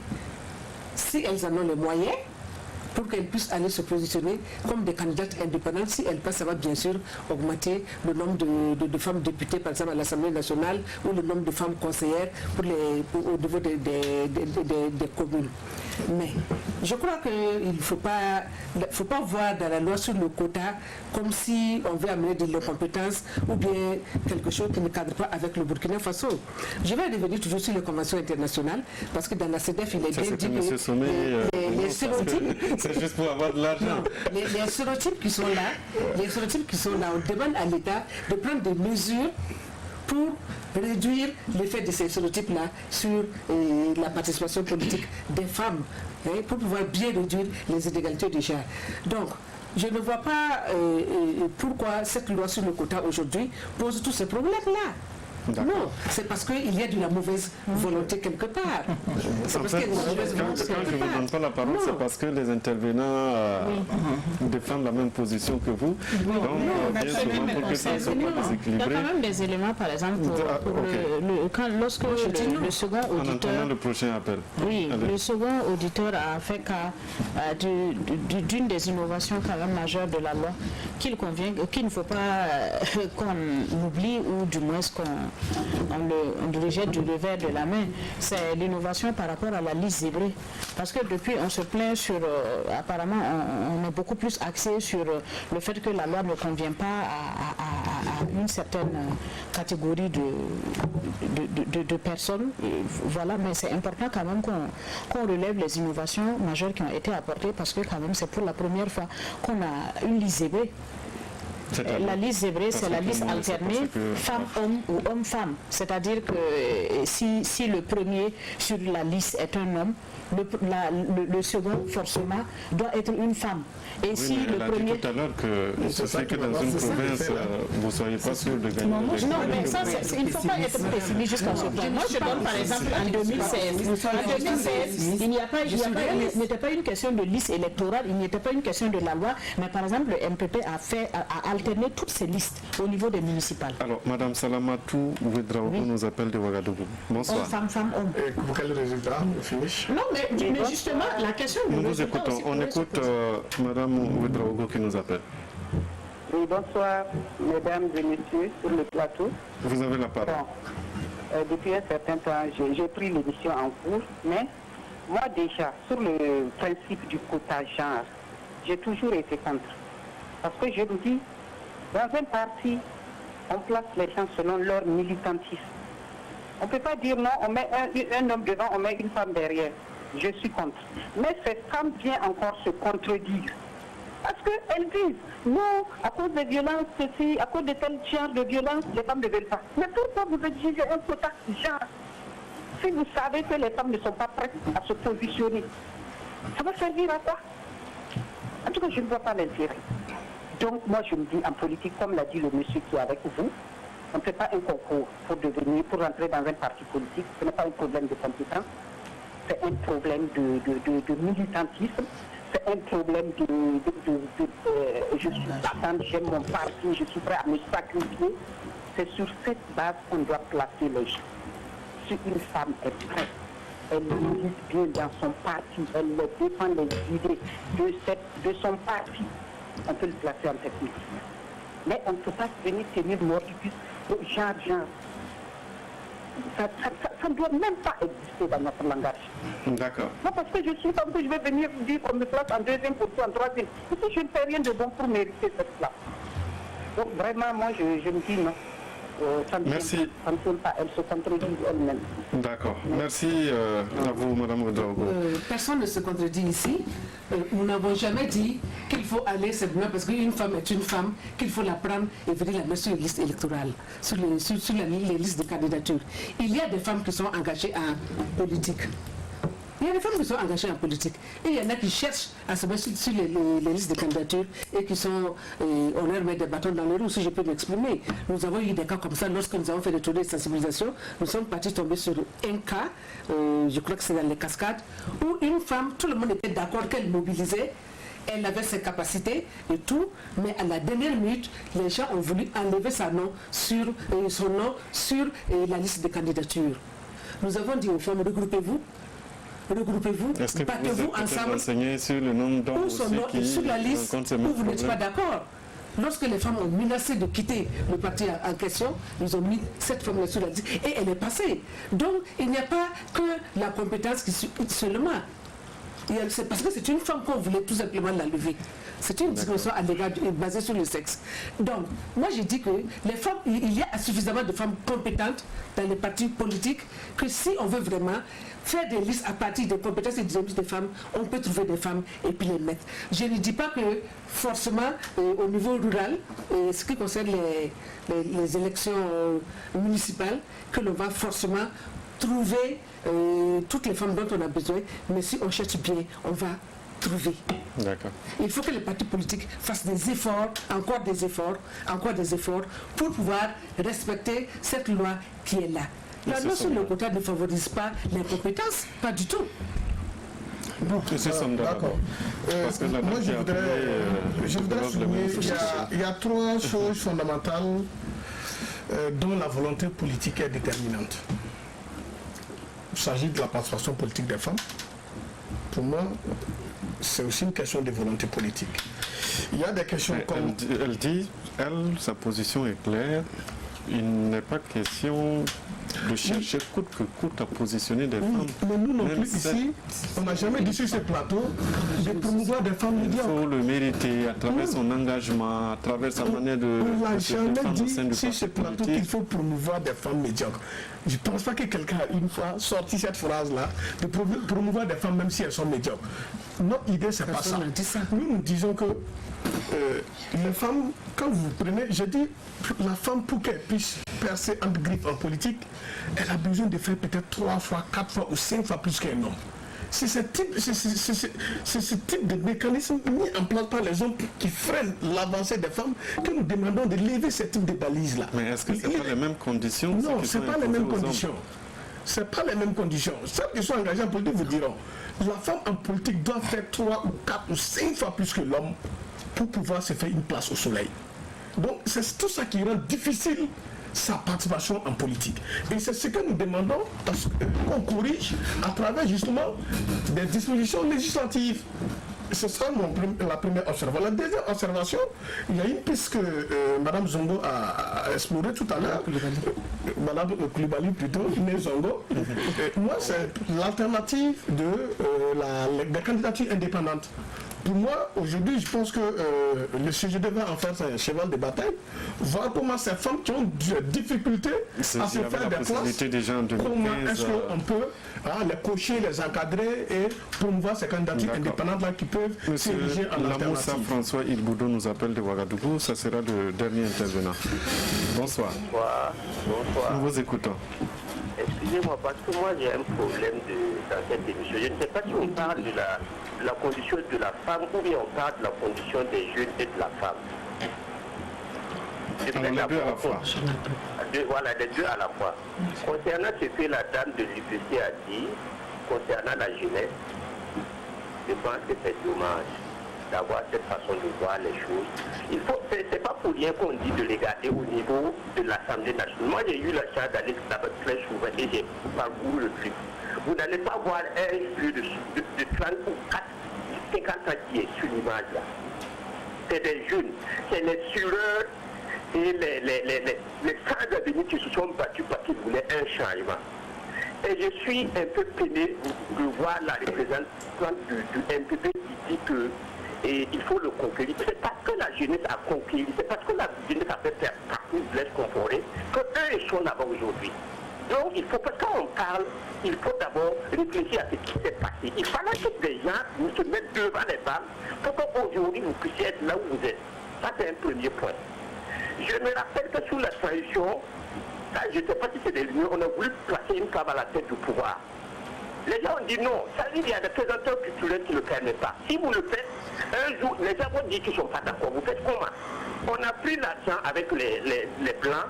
si elles en ont les moyens, pour qu'elles puissent aller se positionner comme des candidates indépendantes. Si elles passent, ça va bien sûr augmenter le nombre de femmes députées, par exemple à l'Assemblée nationale, ou le nombre de femmes conseillères au niveau des communes. Mais je crois qu'il ne faut pas voir dans la loi sur le quota comme si on veut amener de l'incompétence ou bien quelque chose qui ne cadre pas avec le Burkina Faso. Je vais revenir toujours sur les conventions internationales parce que dans la CEDEF, il est bien dit que les stéréotypes... C'est juste pour avoir de l'argent. Les stéréotypes qui sont là, on demande à l'État de prendre des mesures pour réduire l'effet de ces stéréotypes-là sur la participation politique des femmes, pour pouvoir bien réduire les inégalités de genre. Donc, je ne vois pas pourquoi cette loi sur le quota aujourd'hui pose tous ces problèmes-là. Non, c'est parce qu'il y a de la mauvaise volonté quelque part. C'est parce qu'il y a de la mauvaise volonté quelque part. Quand je ne vous donne pas la parole, c'est parce que les intervenants défendent la même position que vous. Donc, bien souvent, pour que ça ne soit pas déséquilibré. Il y a quand même des éléments, par exemple, lorsque le second auditeur... En entendant le prochain appel. Oui, le second auditeur a fait cas d'une des innovations quand même majeures de la loi, qu'il ne faut pas qu'on oublie ou du moins on le jette du revers de la main. C'est l'innovation par rapport à la liste zébrée. Parce que depuis, on se plaint sur... apparemment, on est beaucoup plus axé sur le fait que la loi ne convient pas à une certaine catégorie de personnes. Voilà, mais c'est important quand même qu'on relève les innovations majeures qui ont été apportées parce que quand même, c'est pour la première fois qu'on a une liste zébrée. La liste zébrée, c'est la liste alternée femme-homme ou homme-femme. C'est-à-dire que si le premier sur la liste est un homme, le second, forcément, doit être une femme. Et oui, si le premier... premier... tout à l'heure que ce serait que dans une province, vous ne soyez pas sûr de gagner. Non, mais ça, il ne faut pas être pessimiste jusqu'à ce point. Moi, je donne par exemple en 2016. En 2016, il n'était pas une question de liste électorale, il n'était pas une question de la loi, mais par exemple, le MPP a alterné toutes ces listes au niveau des municipales. Alors, Madame Salamatou Ouedraogo nous appelle de Ouagadougou. Bonsoir. Homme, femme, femme, homme. Et pour quel résultat on finish? Non, mais justement, la question... Nous vous écoutons. On écoute Madame Ouedraogo qui nous appelle. Oui, bonsoir, mesdames et messieurs, sur le plateau. Vous avez la parole. Bon, depuis un certain temps, j'ai pris l'émission en cours, mais moi déjà, sur le principe du quota genre, j'ai toujours été contre. Parce que je vous dis, dans un parti, on place les gens selon leur militantisme. On ne peut pas dire non, on met un homme devant, on met une femme derrière. Je suis contre. Mais ces femmes viennent encore se contredire. Parce qu'elles disent, non, à cause des violences, ceci, à cause de tel genre de violence, les femmes ne veulent pas. Mais pourquoi vous exigez un quota genre? Si vous savez que les femmes ne sont pas prêtes à se positionner, ça va servir à quoi? En tout cas, je ne vois pas l'intérêt. Donc, moi, je me dis, en politique, comme l'a dit le monsieur qui est avec vous, on ne fait pas un concours pour rentrer dans un parti politique. Ce n'est pas un problème de compétence, c'est un problème de militantisme. C'est un problème je suis battante, j'aime mon parti, je suis prêt à me sacrifier. C'est sur cette base qu'on doit placer les gens. Si une femme est prête, elle milite bien dans son parti, elle défend les idées de son parti, on peut le placer en technique. Mais on ne peut pas venir tenir mordicus genre. Ça ne doit même pas exister dans notre langage. D'accord. Non, parce que je suis comme que je vais venir dire qu'on me place en deuxième position, en troisième. Ici, je ne fais rien de bon pour mériter cette place. Donc vraiment, moi, je me dis non. Merci. Ça ne tourne pas, elle se contredit elle-même. D'accord. Merci à vous, Madame Ouedraogo. Personne ne se contredit ici. Nous n'avons jamais dit qu'il faut aller simplement parce qu'une femme est une femme, qu'il faut la prendre et venir la mettre sur les listes électorales, sur les listes de candidature. Il y a des femmes qui sont engagées en politique. Il y a des femmes qui sont engagées en politique. Et il y en a qui cherchent à se mettre sur les listes de candidature et qui sont, on leur met des bâtons dans les roues, si je peux m'exprimer. Nous avons eu des cas comme ça lorsque nous avons fait des tournées de sensibilisation. Nous sommes partis tomber sur un cas, je crois que c'est dans les Cascades, où une femme, tout le monde était d'accord qu'elle mobilisait. Elle avait ses capacités et tout, mais à la dernière minute, les gens ont voulu enlever son nom sur la liste de candidature. Nous avons dit aux femmes, regroupez-vous, battez-vous ensemble, sur le nom ou son nom est sur la liste où vous n'êtes pas d'accord. Lorsque les femmes ont menacé de quitter le parti en question, ils ont mis cette femme-là sur la liste et elle est passée. Donc il n'y a pas que la compétence qui seulement. C'est parce que c'est une femme qu'on voulait tout simplement la lever. C'est une discrimination à l'égard basée sur le sexe. Donc, moi j'ai dit que les femmes, il y a suffisamment de femmes compétentes dans les partis politiques que si on veut vraiment faire des listes à partir des compétences et des dynamismes des femmes, on peut trouver des femmes et puis les mettre. Je ne dis pas que forcément au niveau rural, ce qui concerne les élections municipales, que l'on va forcément trouver toutes les femmes dont on a besoin, mais si on cherche bien, on va trouver. D'accord. Il faut que les partis politiques fassent des efforts, encore des efforts, pour pouvoir respecter cette loi qui est là. La loi sur le quota ne favorise pas les compétences, pas du tout. Bon, d'accord. Moi, je voudrais souligner qu'il y a trois choses fondamentales dont la volonté politique est déterminante. Il s'agit de la participation politique des femmes. Pour moi, c'est aussi une question de volonté politique. Il y a des questions comme... Elle dit, sa position est claire. Il n'est pas question de chercher coûte que coûte à positionner des femmes. Mais nous non plus ici, on n'a jamais dit sur ce plateau de promouvoir des femmes médiocres. Il faut le mériter à travers son engagement, à travers sa manière de... On n'a jamais dit sur ce plateau qu'il faut promouvoir des femmes médiocres. Je ne pense pas que quelqu'un a une fois sorti cette phrase-là, de promouvoir des femmes même si elles sont médiocres. Notre idée, c'est pas ça. Nous disons que les femmes, quand vous prenez, je dis, la femme pour qu'elle puisse percer entre griffes en politique, elle a besoin de faire peut-être 3 fois, 4 fois ou 5 fois plus qu'un homme. C'est ce type de mécanisme mis en place par les hommes qui freinent l'avancée des femmes que nous demandons de lever ce type de balises-là. Mais est-ce que ce n'est pas les mêmes conditions? Non, ce n'est pas les mêmes conditions. Ce n'est pas les mêmes conditions. Celles qui sont engagées en politique vous diront, la femme en politique doit faire 3 ou 4 ou 5 fois plus que l'homme pour pouvoir se faire une place au soleil. Donc c'est tout ça qui rend difficile sa participation en politique. Et c'est ce que nous demandons qu'on corrige à travers justement des dispositions législatives. Ce sera la première observation. La deuxième observation, il y a une piste que Mme Zongo a explorée tout à l'heure. Mme Koulibaly plutôt, Ine Zongo. Moi, c'est l'alternative des candidatures indépendantes. Pour moi, aujourd'hui, je pense que le CGD va en faire un cheval de bataille, voir comment ces femmes qui ont des difficultés à se faire des places, comment est-ce qu'on peut les cocher, les encadrer et promouvoir ces candidatures indépendantes-là qui peuvent s'ériger en alternative. François Ilboudou nous appelle de Ouagadougou, ça sera le dernier intervenant. Bonsoir. Bonsoir. Nous vous écoutons. Excusez-moi, parce que moi j'ai un problème dans cette émission. Je ne sais pas si on parle de la condition de la femme ou bien on parle de la condition des jeunes et de la femme. Alors, les deux à la fois. Voilà, les deux à la fois. Concernant ce que la dame de l'UPC a dit, concernant la jeunesse, je pense que c'est dommage d'avoir cette façon de voir les choses. C'est pas pour rien qu'on dit de les garder au niveau de l'Assemblée nationale. Moi, j'ai eu la chance d'aller là-bas très souvent et j'ai parcouru le truc. Vous n'allez pas voir un vieux de 30 ou 50 ans qui est sur l'image là. C'est des jeunes, c'est les sureurs et les sans avenir qui se sont battus parce qu'ils voulaient un changement. Et je suis un peu peiné de voir la représentante du MPP qui dit que il faut le conquérir. C'est parce que la jeunesse a conquéri, c'est parce que la jeunesse a fait faire partie de Blaise Compaoré qu'eux ils sont là-bas aujourd'hui. Donc il faut, parce qu'on parle, il faut d'abord réfléchir à ce qui s'est passé. Il fallait que des gens vous se mettent devant les femmes pour qu'aujourd'hui vous puissiez être là où vous êtes. Ça c'est un premier point. Je me rappelle que sous la transition, je ne sais pas si c'est des lieux, on a voulu placer une femme à la tête du pouvoir. Les gens ont dit non. Ça veut dire qu'il y a des présenteurs culturels qui ne le permettent pas. Si vous le faites, un jour, les gens vont dire qu'ils ne sont pas d'accord. Vous faites comment? On a pris l'argent avec les Blancs,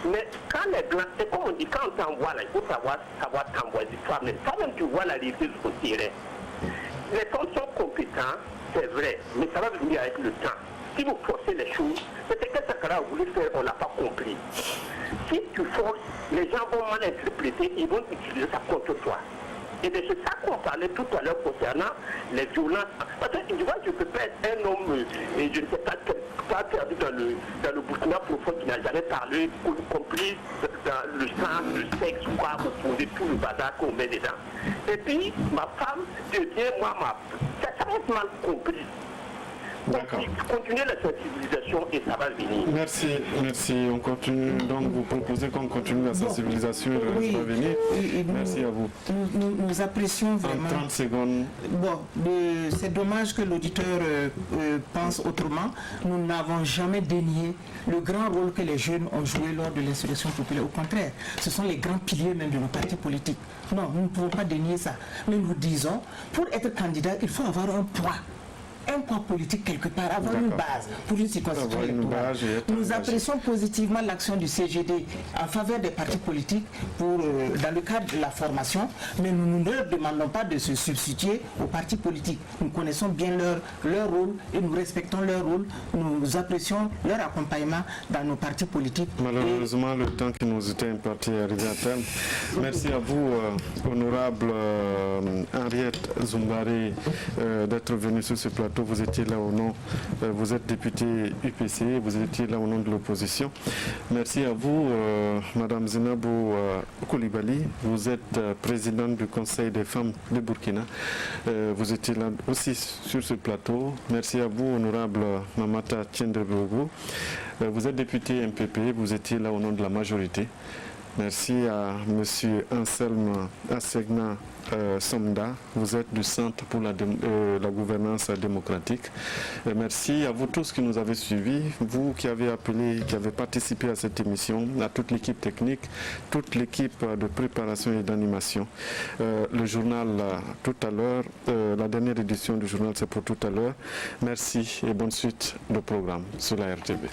mais quand les Blancs, c'est comme on dit, quand on t'envoie là, il faut savoir t'envoyer toi-même. Toi-même, tu vois la réalité sur le terrain. Les femmes sont compétents, c'est vrai, mais ça va venir avec le temps. Si vous forcez les choses, c'est ce que Sankara a voulu faire, on ne l'a pas compris. Si tu forces, les gens vont mal interpréter, ils vont utiliser ça contre toi. Et c'est ça qu'on parlait tout à l'heure concernant les violences. Parce que tu vois, je ne peux pas être un homme, et je ne sais pas perdu dans le Burkina profond qui n'a jamais parlé, compris dans le sang, le sexe, quoi, pour poser tout le bazar qu'on met dedans. Et puis, ma femme devient, ça va être mal compris. D'accord. Continuez la sensibilisation et ça va venir. Merci. On continue. Donc vous proposez qu'on continue la sensibilisation et ça va venir. Merci à vous. Nous apprécions vraiment. En 30 secondes. Bon, c'est dommage que l'auditeur pense autrement. Nous n'avons jamais dénié le grand rôle que les jeunes ont joué lors de l'insurrection populaire. Au contraire, ce sont les grands piliers même de nos partis politiques. Non, nous ne pouvons pas dénier ça. Mais nous disons, pour être candidat, il faut avoir un poids politique quelque part, avoir une base pour une circonscription électorale. Nous apprécions positivement l'action du CGD en faveur des partis politiques dans le cadre de la formation, mais nous ne leur demandons pas de se substituer aux partis politiques. Nous connaissons bien leur rôle et nous respectons leur rôle. Nous apprécions leur accompagnement dans nos partis politiques. Malheureusement, le temps qui nous était imparti est arrivé à terme. Merci à vous, honorable Henriette Zoumbari, d'être venu sur ce plateau. Vous étiez là au nom, vous êtes député UPC, vous étiez là au nom de l'opposition. Merci à vous, Madame Zinabou Koulibaly, vous êtes présidente du Conseil des femmes de Burkina. Vous étiez là aussi sur ce plateau. Merci à vous, honorable Mamata Tchendrebougou. Vous êtes député MPP, vous étiez là au nom de la majorité. Merci à M. Anselme Assegna Somda, vous êtes du Centre pour la gouvernance démocratique. Et merci à vous tous qui nous avez suivis, vous qui avez appelé, qui avez participé à cette émission, à toute l'équipe technique, toute l'équipe de préparation et d'animation. Le journal tout à l'heure, la dernière édition du journal c'est pour tout à l'heure. Merci et bonne suite de programme sur la RTV.